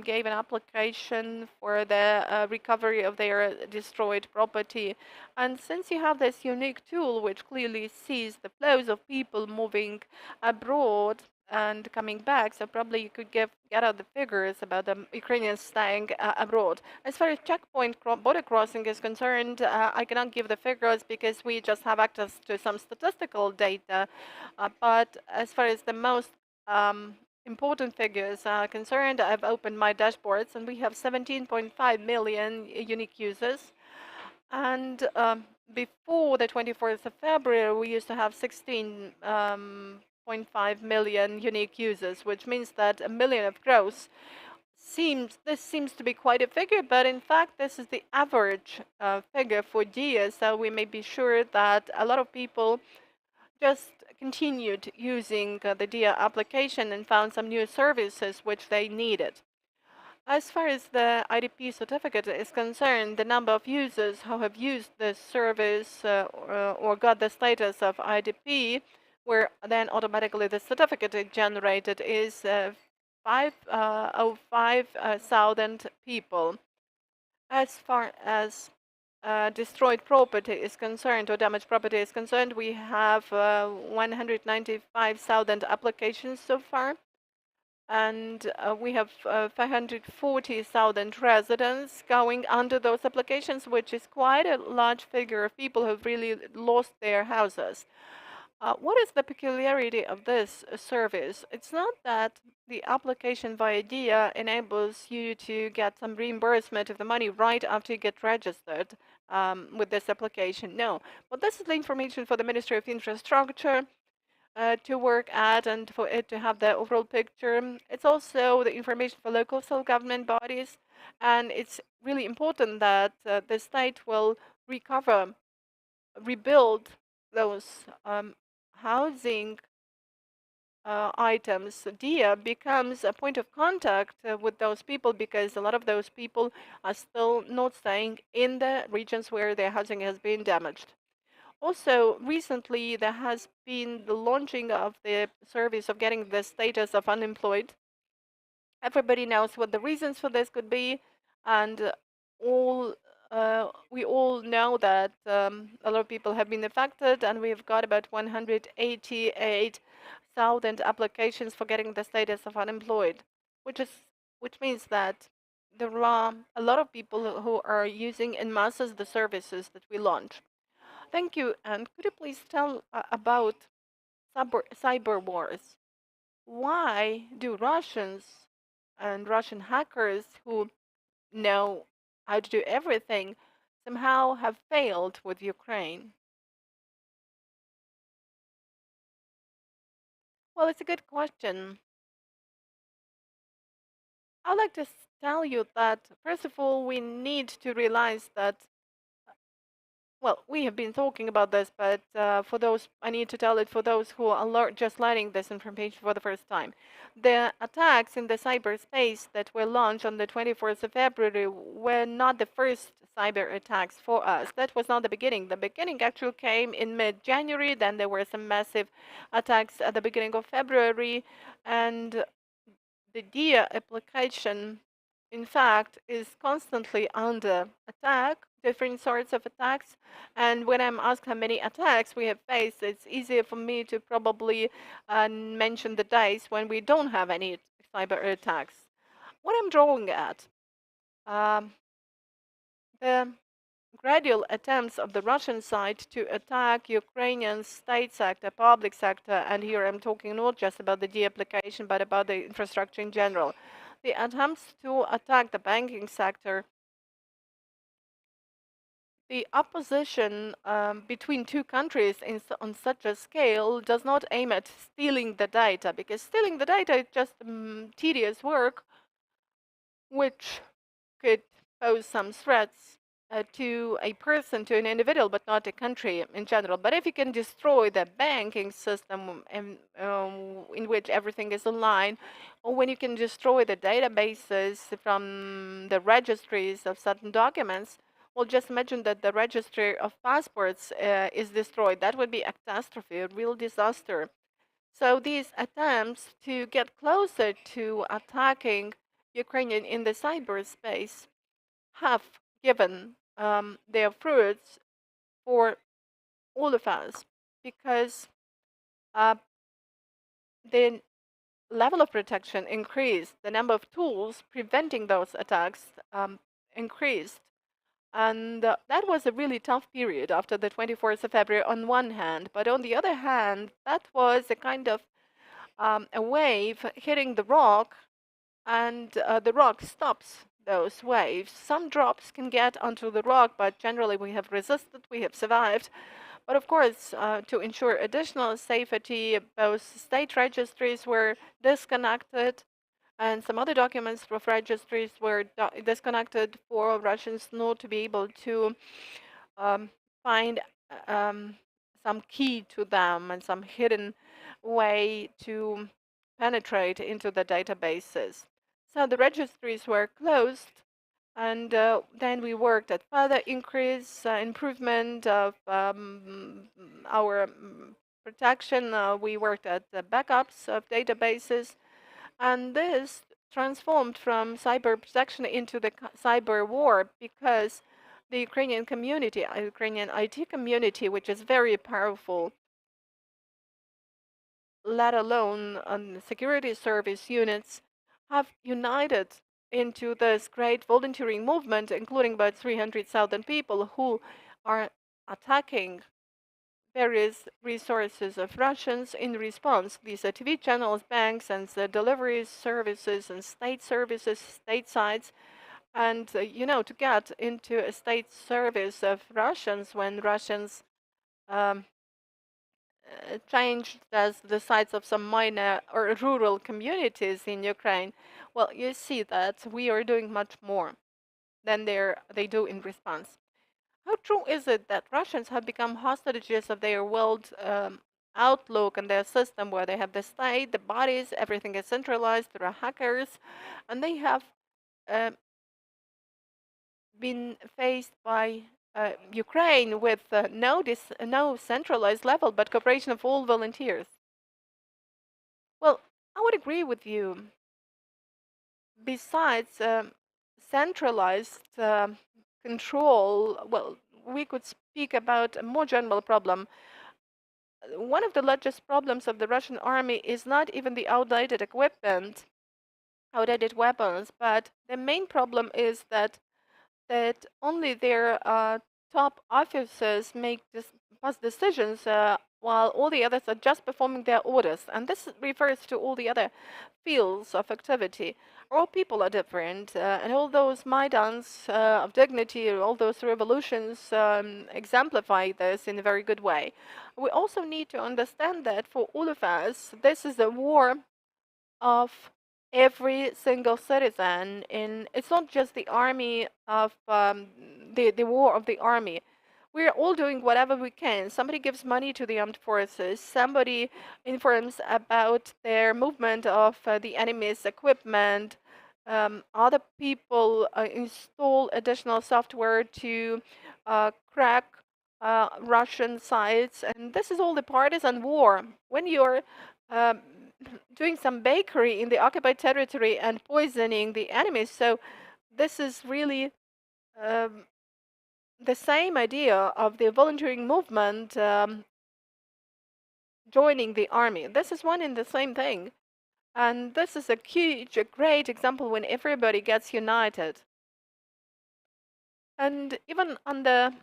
gave an application for the recovery of their destroyed property? And since you have this unique tool which clearly sees the flows of people moving abroad and coming back, so probably you could get out the figures about the Ukrainians staying abroad. As far as checkpoint border crossing is concerned, I cannot give the figures because we just have access to some statistical data. But as far as the most important figures are concerned, I've opened my dashboards, and we have 17.5 million unique users. And before the 24th of February, we used to have 16.5 million unique users, which means that a million of gross. this seems to be quite a figure, but in fact, this is the average figure for DIA. So we may be sure that a lot of people just continued using the DIA application and found some new services which they needed. As far as the IDP certificate is concerned, the number of users who have used this service or got the status of IDP, where then automatically the certificate is generated, is 5,000 people. As far as destroyed property is concerned or damaged property is concerned, we have 195,000 applications so far. And we have 540,000 residents going under those applications, which is quite a large figure of people who've really lost their houses. What is the peculiarity of this service? It's not that the application via DIA enables you to get some reimbursement of the money right after you get registered with this application. No, but this is the information for the Ministry of Infrastructure to work at and for it to have the overall picture. It's also the information for local self-government bodies, and it's really important that the state will rebuild those housing items. DIA becomes a point of contact with those people, because a lot of those people are still not staying in the regions where their housing has been damaged. Also, recently there has been the launching of the service of getting the status of unemployed. Everybody knows what the reasons for this could be, and we all know that a lot of people have been affected, and we've got about 188,000 applications for getting the status of unemployed, which means that there are a lot of people who are using in masses the services that we launch. Thank you. And could you please tell about cyber wars? Why do Russians and Russian hackers who know how to do everything somehow have failed with Ukraine? Well, it's a good question. I'd like to tell you that, first of all, we need to realize that, well, we have been talking about this, but for those, I need to tell it for those who are just learning this information for the first time. The attacks in the cyberspace that were launched on the 24th of February were not the first cyber attacks for us. That was not the beginning. The beginning actually came in mid-January. Then there were some massive attacks at the beginning of February. And the DIA application, in fact, is constantly under attack, different sorts of attacks. And when I'm asked how many attacks we have faced, it's easier for me to probably mention the days when we don't have any cyber attacks. What I'm drawing at, the gradual attempts of the Russian side to attack Ukrainian state sector, public sector, and here I'm talking not just about the DIA application, but about the infrastructure in general. The attempts to attack the banking sector, the opposition between two countries on such a scale does not aim at stealing the data, because stealing the data is just tedious work, which could pose some threats to a person, to an individual, but not a country in general. But if you can destroy the banking system in which everything is online, or when you can destroy the databases from the registries of certain documents, well, just imagine that the registry of passports is destroyed. That would be a catastrophe, a real disaster. So these attempts to get closer to attacking Ukrainian in the cyberspace have given their fruits for all of us, because the level of protection increased, the number of tools preventing those attacks increased. And that was a really tough period after the 24th of February on one hand. But on the other hand, that was a kind of a wave hitting the rock, and the rock stops those waves. Some drops can get onto the rock, but generally we have resisted, we have survived. But of course, to ensure additional safety, both state registries were disconnected, and some other documents of registries were disconnected for Russians not to be able to um, find um, some key to them and some hidden way to penetrate into the databases. So the registries were closed, and then we worked at further increase, improvement of our protection. We worked at the backups of databases, and this transformed from cyber protection into the cyber war, because the Ukrainian community, Ukrainian IT community, which is very powerful, let alone security service units, have united into this great volunteering movement, including about 300,000 people who are attacking various resources of Russians in response. These are TV channels, banks, and the delivery services and state services, state sites. And, to get into a state service of Russians when Russians um, changed as the sites of some minor or rural communities in Ukraine, well, you see that we are doing much more than they do in response. How true is it that Russians have become hostages of their world outlook and their system, where they have the state, the bodies, everything is centralized through hackers, and they have uh, been faced by Ukraine with no centralized level, but cooperation of all volunteers? Well, I would agree with you. Besides centralized control, well, we could speak about a more general problem. One of the largest problems of the Russian army is not even the outdated equipment, outdated weapons, but the main problem is that only their top officers make pass decisions, while all the others are just performing their orders. And this refers to all the other fields of activity. All people are different, and all those Maidans of dignity, all those revolutions exemplify this in a very good way. We also need to understand that for all of us, this is a war of every single citizen. And it's not just the army of the war of the army. We're all doing whatever we can. Somebody gives money to the armed forces. Somebody informs about their movement of the enemy's equipment. Other people install additional software to crack Russian sites. And this is all the partisan war. When you're um, doing some bakery in the occupied territory and poisoning the enemies. So this is really um, the same idea of the volunteering movement joining the army. This is one and the same thing. And this is a huge, a great example when everybody gets united. And even on the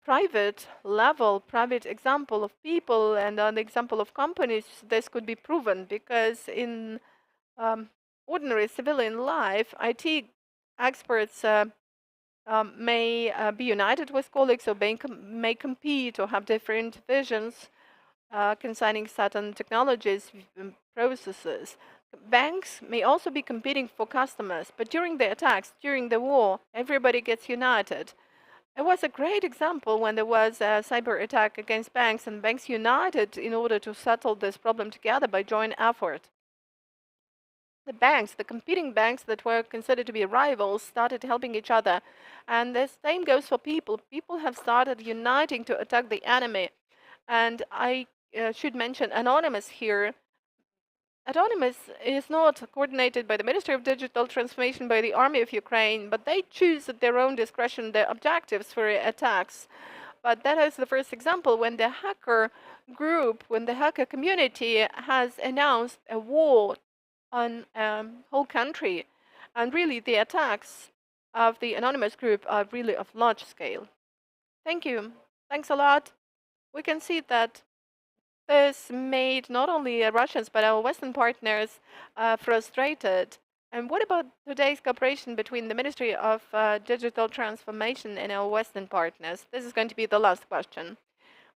private level, private example of people and on the example of companies, this could be proven, because in um, ordinary civilian life, IT experts may be united with colleagues, or may compete or have different visions concerning certain technologies and processes. Banks may also be competing for customers, but during the attacks, during the war, everybody gets united. It was a great example when there was a cyber attack against banks, and banks united in order to settle this problem together by joint effort. The banks, the competing banks that were considered to be rivals, started helping each other. And the same goes for people. People have started uniting to attack the enemy. And I should mention Anonymous here. Anonymous is not coordinated by the Ministry of Digital Transformation, by the Army of Ukraine, but they choose at their own discretion their objectives for attacks. But that is the first example when the hacker group, when the hacker community has announced a war on whole country. And really, the attacks of the anonymous group are really of large scale. Thank you. Thanks a lot. We can see that this made not only Russians but our Western partners frustrated. And what about today's cooperation between the Ministry of Digital Transformation and our Western partners? This is going to be the last question.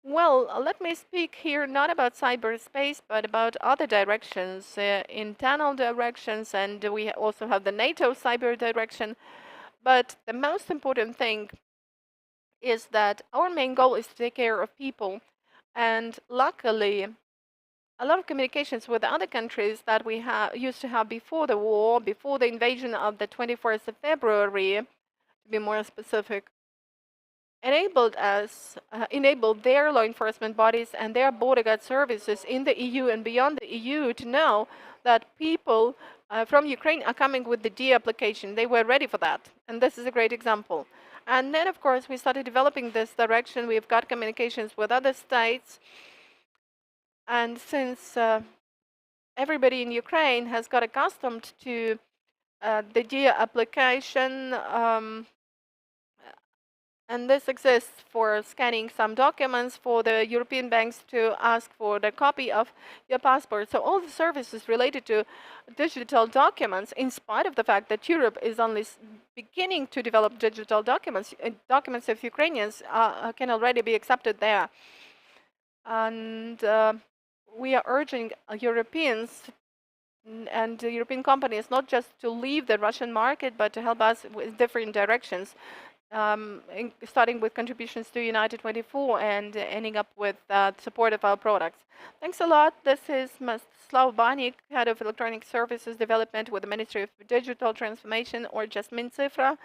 Well, let me speak here not about cyberspace, but about other directions, internal directions, and we also have the NATO cyber direction. But the most important thing is that our main goal is to take care of people. And luckily, a lot of communications with other countries that we used to have before the war, before the invasion of the 21st of February, to be more specific, enabled their law enforcement bodies and their border guard services in the EU and beyond the EU to know that people from Ukraine are coming with the D application. They were ready for that, and this is a great example. And then, of course, we started developing this direction. We've got communications with other states, and since everybody in Ukraine has got accustomed to the D application. And this exists for scanning some documents for the European banks to ask for the copy of your passport. So all the services related to digital documents, in spite of the fact that Europe is only beginning to develop digital documents, documents of Ukrainians can already be accepted there. And we are urging Europeans and European companies not just to leave the Russian market, but to help us with different directions. Starting with contributions to United 24 and ending up with support of our products. Thanks a lot. This is Mstyslav Banik, Head of Electronic Services Development with the Ministry of Digital Transformation, or just Minцifra.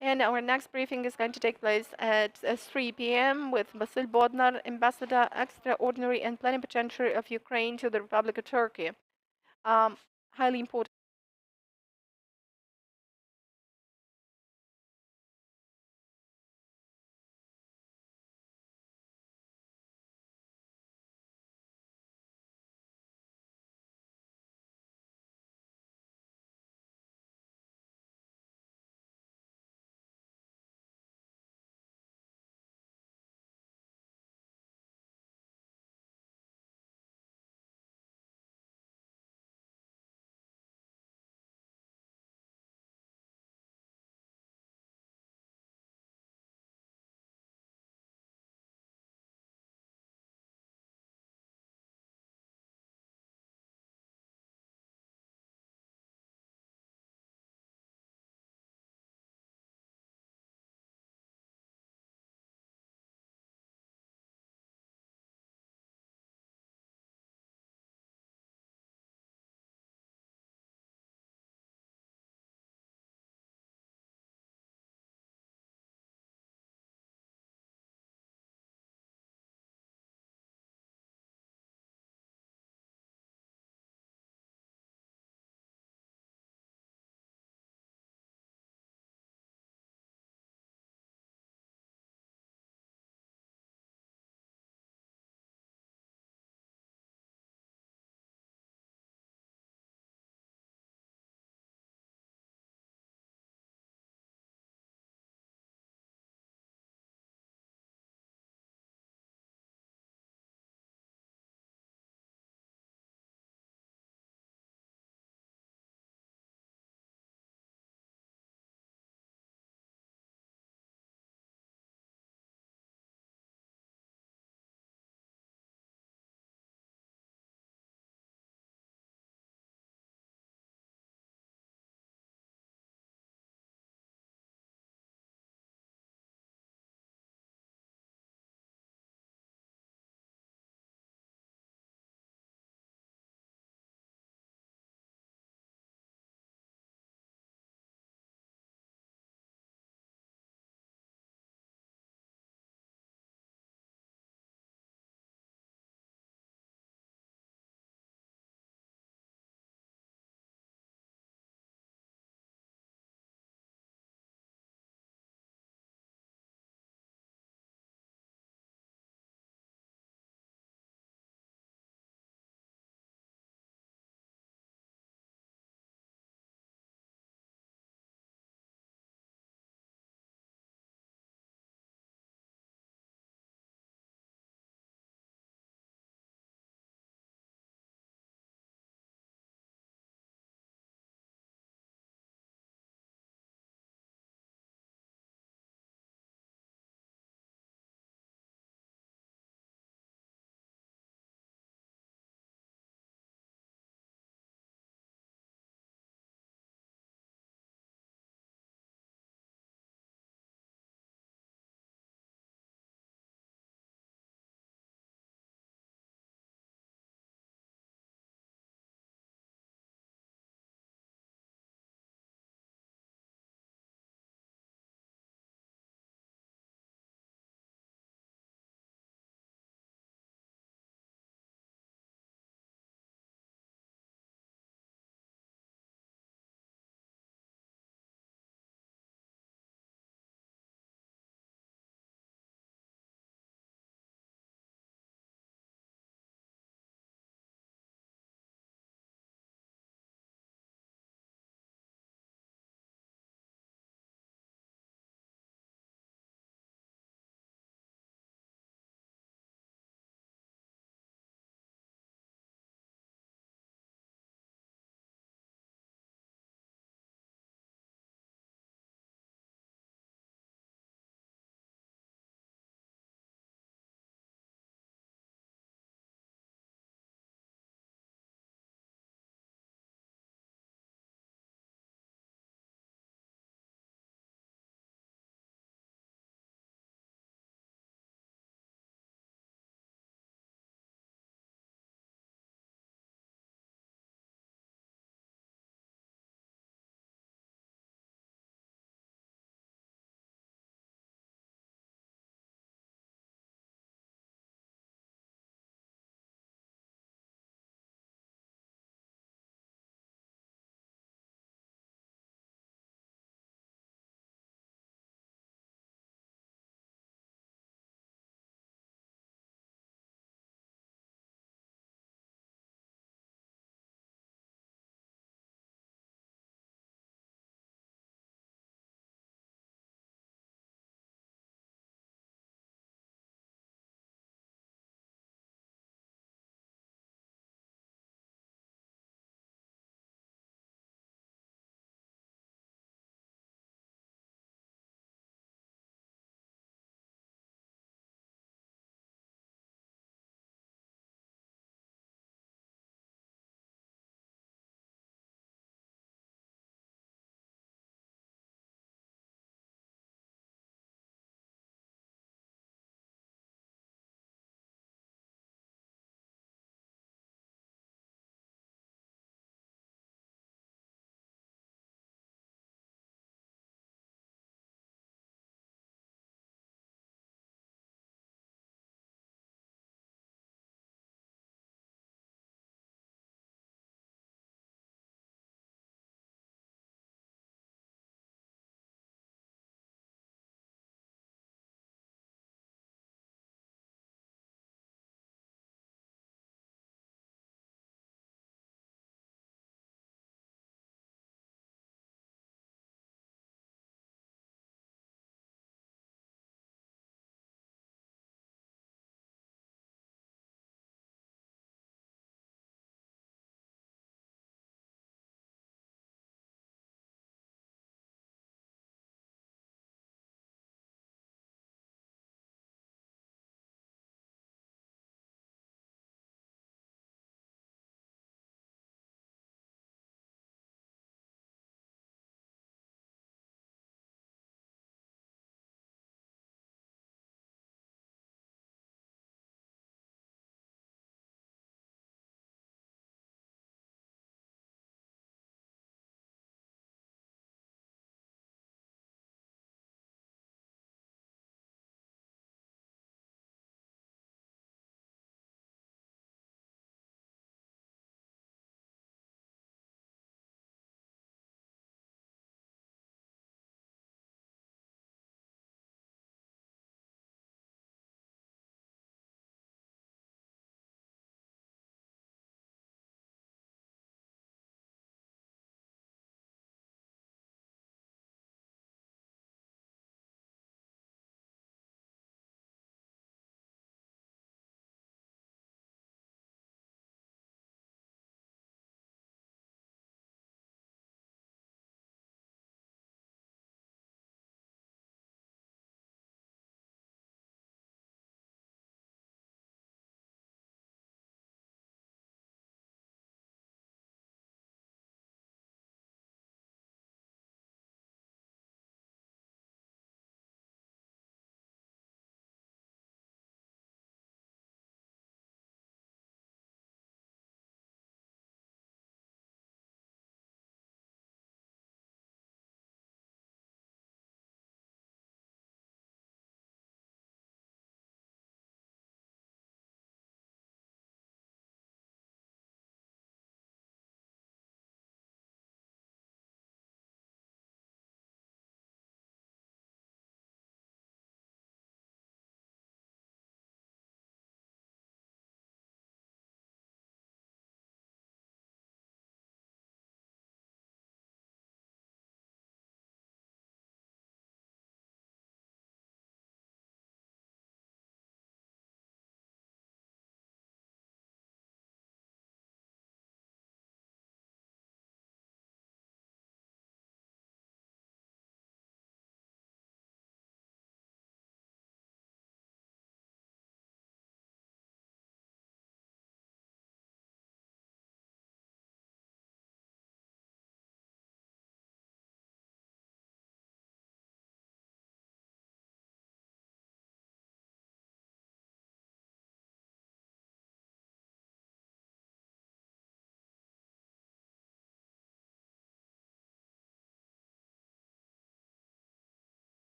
And our next briefing is going to take place at 3 p.m. with Vasyl Bodnar, Ambassador Extraordinary and Plenipotentiary of Ukraine to the Republic of Turkey. Highly important.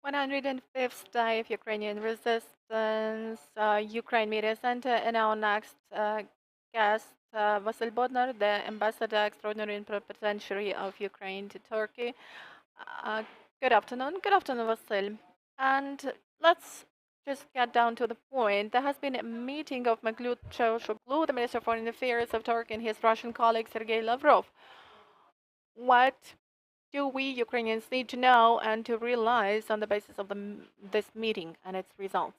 105th day of Ukrainian resistance, Ukraine Media Center, and our next guest, Vasyl Bodnar, the Ambassador Extraordinary and Plenipotentiary of Ukraine to Turkey. Good afternoon. Good afternoon, Vasyl. And let's just get down to the point. There has been a meeting of Mevlut Çavuşoğlu, the Minister of Foreign Affairs of Turkey, and his Russian colleague Sergei Lavrov. What do we Ukrainians need to know and to realize on the basis of this meeting and its results?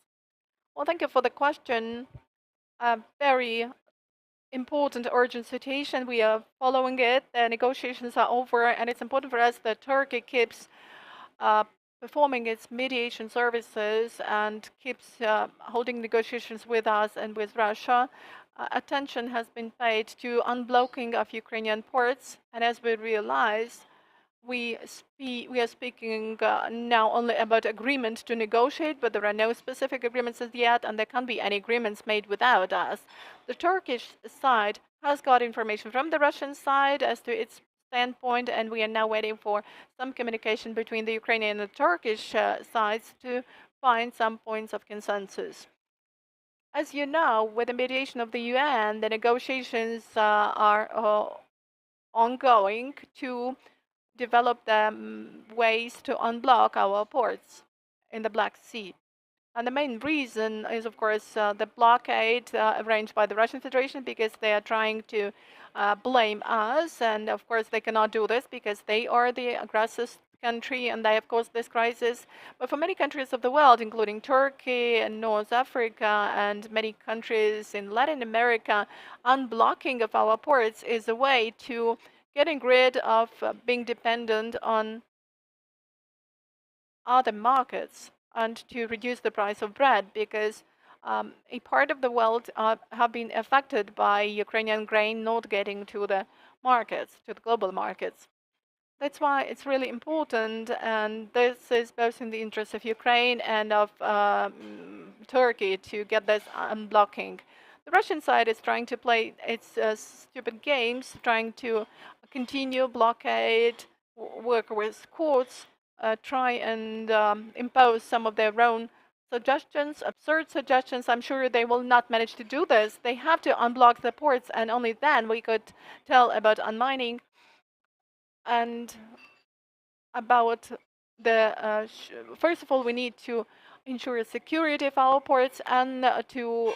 Well, thank you for the question. A very important, urgent situation. We are following it. The negotiations are over, and it's important for us that Turkey keeps performing its mediation services and keeps holding negotiations with us and with Russia. Attention has been paid to unblocking of Ukrainian ports, and as we realize, we are speaking now only about agreement to negotiate, but there are no specific agreements as yet, and there can't be any agreements made without us. The Turkish side has got information from the Russian side as to its standpoint, and we are now waiting for some communication between the Ukrainian and the Turkish sides to find some points of consensus. As you know, with the mediation of the UN, the negotiations are ongoing to develop the ways to unblock our ports in the Black Sea. And the main reason is, of course, the blockade arranged by the Russian Federation, because they are trying to blame us. And of course, they cannot do this because they are the aggressive country and they have caused this crisis. But for many countries of the world, including Turkey and North Africa and many countries in Latin America, unblocking of our ports is a way to getting rid of being dependent on other markets and to reduce the price of bread, because a part of the world have been affected by Ukrainian grain not getting to the markets, to the global markets. That's why it's really important, and this is both in the interest of Ukraine and of Turkey to get this unblocking. The Russian side is trying to play its stupid games, trying to continue blockade, work with courts, try and impose some of their own suggestions, absurd suggestions. I'm sure they will not manage to do this. They have to unblock the ports, and only then we could tell about unmining and about the first of all, we need to ensure security of our ports and to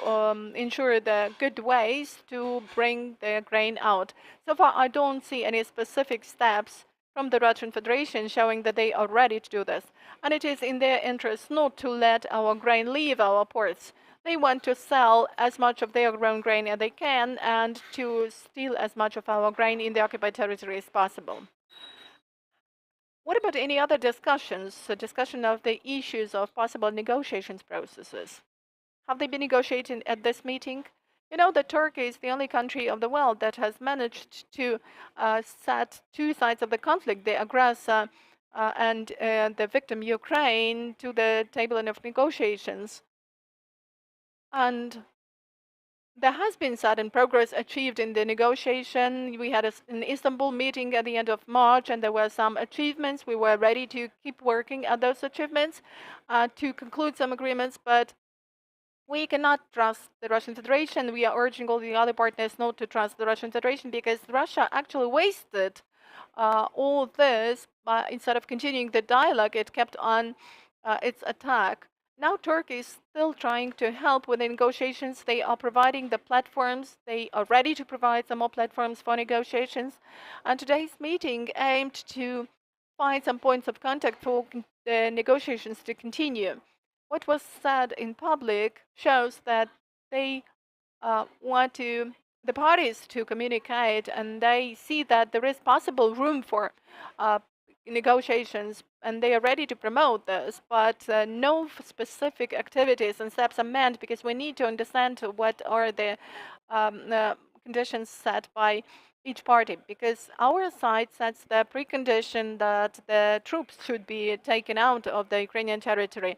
ensure the good ways to bring the grain out. So far, I don't see any specific steps from the Russian Federation showing that they are ready to do this. And it is in their interest not to let our grain leave our ports. They want to sell as much of their own grain as they can and to steal as much of our grain in the occupied territory as possible. What about any other discussions, a discussion of the issues of possible negotiations processes? Have they been negotiated at this meeting? You know that Turkey is the only country of the world that has managed to set two sides of the conflict, the aggressor and the victim Ukraine, to the table of negotiations. And there has been certain progress achieved in the negotiation. We had an Istanbul meeting at the end of March, and there were some achievements. We were ready to keep working at those achievements to conclude some agreements, but we cannot trust the Russian Federation. We are urging all the other partners not to trust the Russian Federation, because Russia actually wasted all this. But instead of continuing the dialogue, it kept on its attack. Now Turkey is still trying to help with the negotiations. They are providing the platforms. They are ready to provide some more platforms for negotiations. And today's meeting aimed to find some points of contact for the negotiations to continue. What was said in public shows that they want the parties to communicate, and they see that there is possible room for negotiations, and they are ready to promote this, but no specific activities and steps are meant, because we need to understand what are the conditions set by each party, because our side sets the precondition that the troops should be taken out of the Ukrainian territory,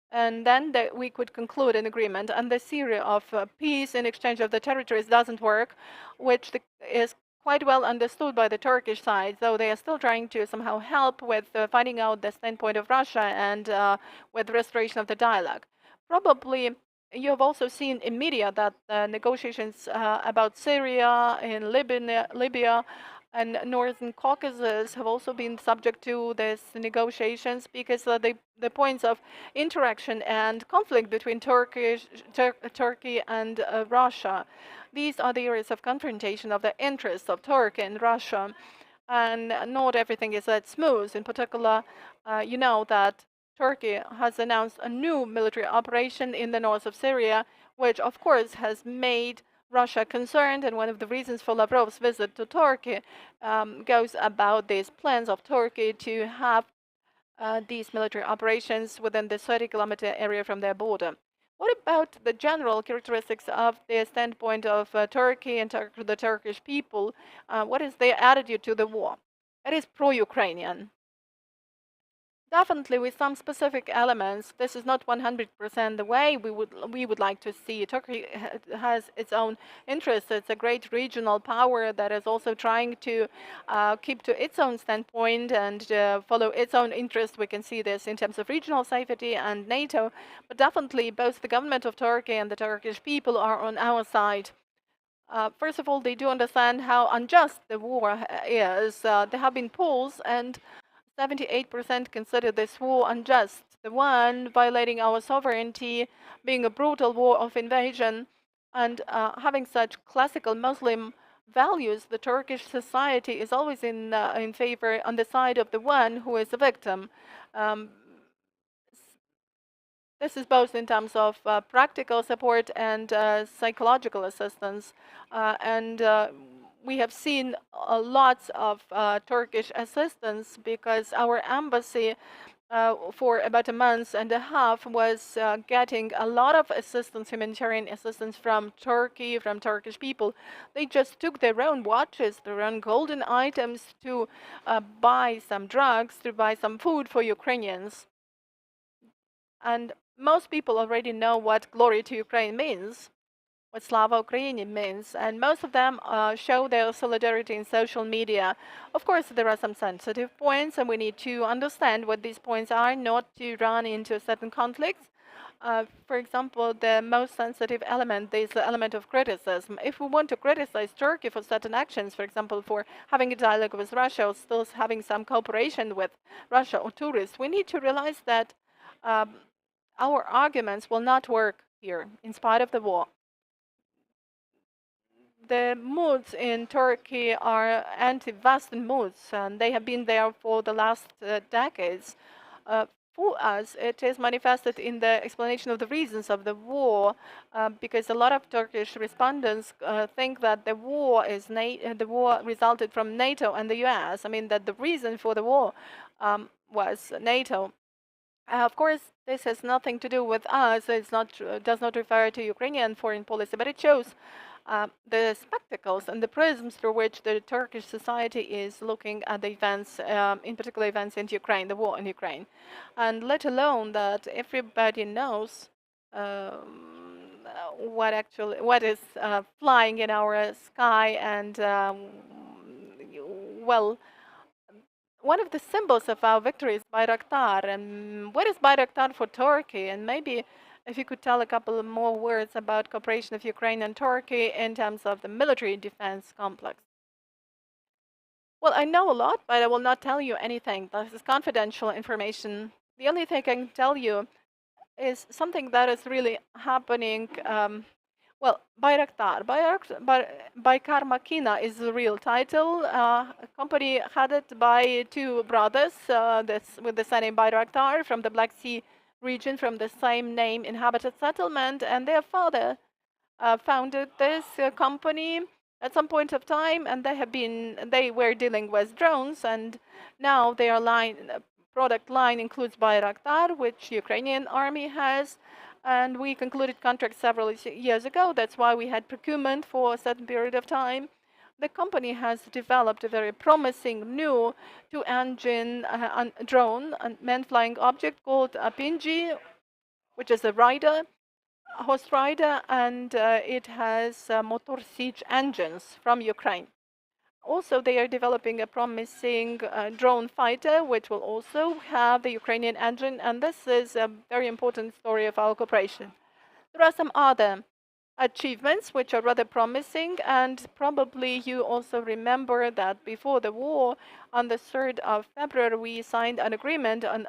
and then we could conclude an agreement. And the theory of peace in exchange of the territories doesn't work, which is quite well understood by the Turkish side, though they are still trying to somehow help with finding out the standpoint of Russia and with restoration of the dialogue. Probably you have also seen in media that negotiations about Syria, in Libya, and Northern Caucasus have also been subject to these negotiations because the points of interaction and conflict between Turkey and Russia. These are the areas of confrontation of the interests of Turkey and Russia, and not everything is that smooth. In particular, you know that Turkey has announced a new military operation in the north of Syria, which of course has made Russia concerned, and one of the reasons for Lavrov's visit to Turkey goes about these plans of Turkey to have these military operations within the 30-kilometer area from their border. What about the general characteristics of the standpoint of Turkey and the Turkish people? What is their attitude to the war? It is pro-Ukrainian. Definitely, with some specific elements, this is not 100% the way we would like to see. Turkey has its own interests. It's a great regional power that is also trying to keep to its own standpoint and follow its own interests. We can see this in terms of regional safety and NATO. But definitely, both the government of Turkey and the Turkish people are on our side. First of all, they do understand how unjust the war is. There have been polls, and 78% consider this war unjust, the one violating our sovereignty, being a brutal war of invasion, and having such classical Muslim values. The Turkish society is always in favor on the side of the one who is a victim. Um, this is both in terms of practical support and psychological assistance. And we have seen lots of Turkish assistance because our embassy for about a month and a half was getting a lot of assistance, humanitarian assistance from Turkey, from Turkish people. They just took their own watches, their own golden items to buy some drugs, to buy some food for Ukrainians. And most people already know what glory to Ukraine means, what Slava Ukraini means, and most of them show their solidarity in social media. Of course, there are some sensitive points, and we need to understand what these points are, not to run into certain conflicts. For example, the most sensitive element is the element of criticism. If we want to criticize Turkey for certain actions, for example, for having a dialogue with Russia or still having some cooperation with Russia or tourists, we need to realize that our arguments will not work here in spite of the war. The moods in Turkey are anti-Western moods, and they have been there for the last decades. For us, it is manifested in the explanation of the reasons of the war, because a lot of Turkish respondents think that the war resulted from NATO and the US. I mean, that the reason for the war was NATO. Of course, this has nothing to do with us. It's not does not refer to Ukrainian foreign policy, but it shows the spectacles and the prisms through which the Turkish society is looking at the events, in particular events in Ukraine, the war in Ukraine, and let alone that everybody knows what is flying in our sky, and well, one of the symbols of our victory is Bayraktar. And what is Bayraktar for Turkey? And maybe if you could tell a couple of more words about cooperation of Ukraine and Turkey in terms of the military defense complex. Well, I know a lot, but I will not tell you anything. This is confidential information. The only thing I can tell you is something that is really happening. Well, Bayraktar. Baykar Makina is the real title. A company headed by two brothers with the surname Bayraktar from the Black Sea region, from the same name inhabited settlement, and their father founded this company at some point of time, and they were dealing with drones, and now their product line includes Bayraktar, which Ukrainian army has. And we concluded contracts several years ago. That's why we had procurement for a certain period of time. The company has developed a very promising new two-engine drone, a man-flying object called a Pinji, which is a horse rider, and it has motor siege engines from Ukraine. Also, they are developing a promising drone fighter, which will also have the Ukrainian engine, and this is a very important story of our cooperation. There are some other achievements which are rather promising, and probably you also remember that before the war, on the 3rd of February, we signed an agreement on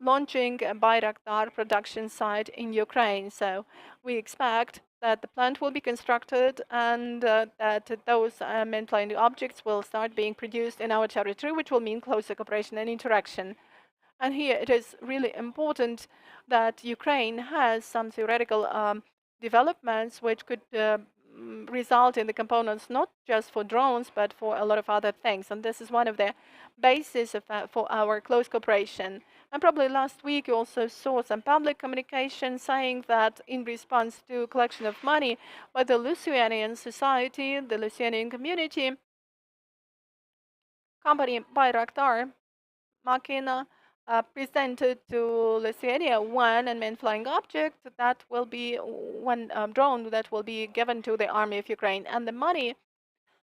launching a Bayraktar production site in Ukraine. So we expect that the plant will be constructed and that those main flying objects will start being produced in our territory, which will mean closer cooperation and interaction. And here it is really important that Ukraine has some theoretical developments which could result in the components not just for drones but for a lot of other things. And this is one of the bases of, for our close cooperation. And probably last week you also saw some public communication saying that in response to collection of money by the Lithuanian society, the Lithuanian community, company Bayraktar Machina presented to Lithuania one unmanned flying object that will be one drone that will be given to the army of Ukraine, and the money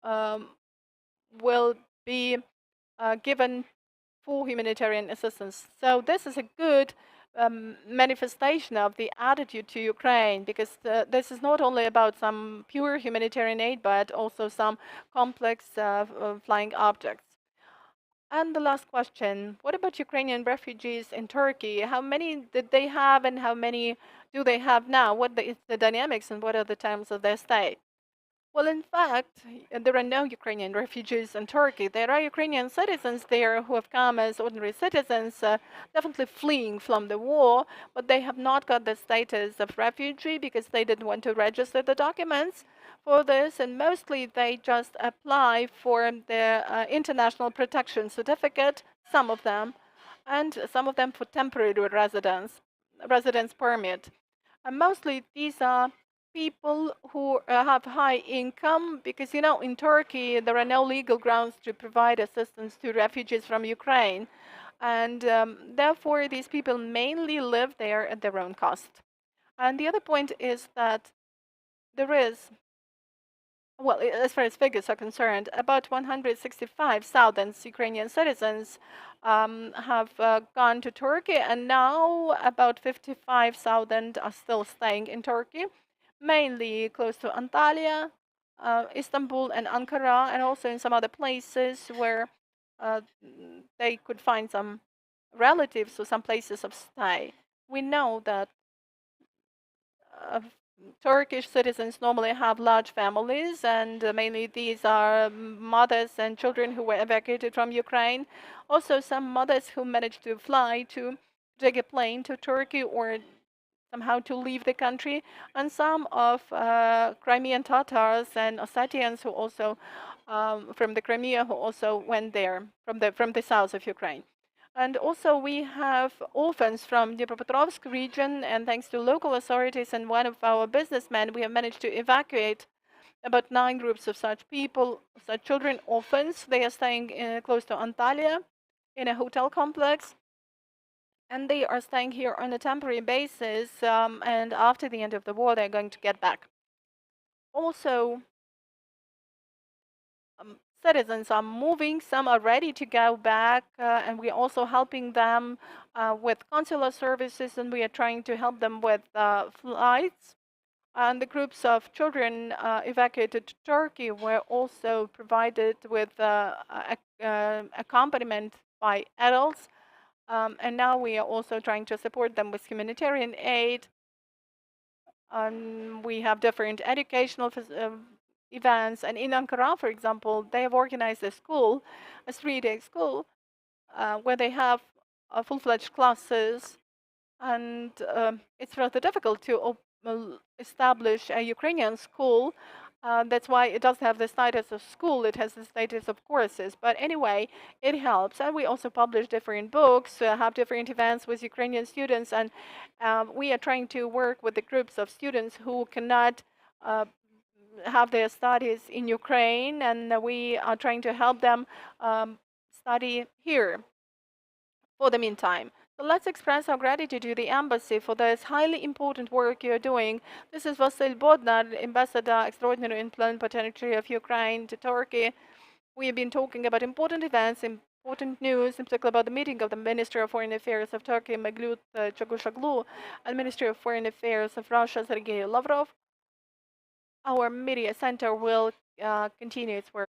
um, will be given for humanitarian assistance. So this is a good manifestation of the attitude to Ukraine, because this is not only about some pure humanitarian aid, but also some complex flying objects. And the last question, what about Ukrainian refugees in Turkey? How many did they have and how many do they have now? What is the dynamics and what are the terms of their stay? Well, in fact, there are no Ukrainian refugees in Turkey. There are Ukrainian citizens there who have come as ordinary citizens, definitely fleeing from the war, but they have not got the status of refugee because they didn't want to register the documents for this, and mostly they just apply for the international protection certificate, some of them, and some of them for temporary residence permit. And mostly these are people who have high income, because you know in Turkey there are no legal grounds to provide assistance to refugees from Ukraine, and therefore these people mainly live there at their own cost. And the other point is that there is, well, as far as figures are concerned, about 165,000 Ukrainian citizens have gone to Turkey, and now about 55,000 are still staying in Turkey, mainly close to Antalya, Istanbul, and Ankara, and also in some other places where uh, they could find some relatives or some places of stay. We know that uh, Turkish citizens normally have large families, and mainly these are mothers and children who were evacuated from Ukraine. Also, some mothers who managed to fly to take a plane to Turkey or somehow to leave the country, and some of Crimean Tatars and Ossetians who also from the Crimea who also went there from the south of Ukraine. And also we have orphans from Dnipropetrovsk region, and thanks to local authorities and one of our businessmen, we have managed to evacuate about 9 groups of such people, such children, orphans. They are staying close to Antalya in a hotel complex, and they are staying here on a temporary basis, and after the end of the war, they're going to get back. Also, citizens are moving, some are ready to go back, and we're also helping them with consular services, and we are trying to help them with flights. And the groups of children evacuated to Turkey were also provided with accompaniment by adults. And now we are also trying to support them with humanitarian aid. We have different educational events. And in Ankara, for example, they have organized a school, a 3-day school, where they have full-fledged classes. And it's rather difficult to establish a Ukrainian school. That's why it doesn't have the status of school, it has the status of courses. But anyway, it helps. And we also publish different books, have different events with Ukrainian students. And we are trying to work with the groups of students who cannot have their studies in Ukraine. And we are trying to help them study here for the meantime. So let's express our gratitude to the embassy for this highly important work you're doing. This is Vasyl Bodnar, Ambassador Extraordinary in Plenipotentiary of Ukraine to Turkey. We have been talking about important events, important news, in particular about the meeting of the Minister of Foreign Affairs of Turkey, Mevlut Çavuşoğlu, and Minister of Foreign Affairs of Russia, Sergei Lavrov. Our media center will continue its work.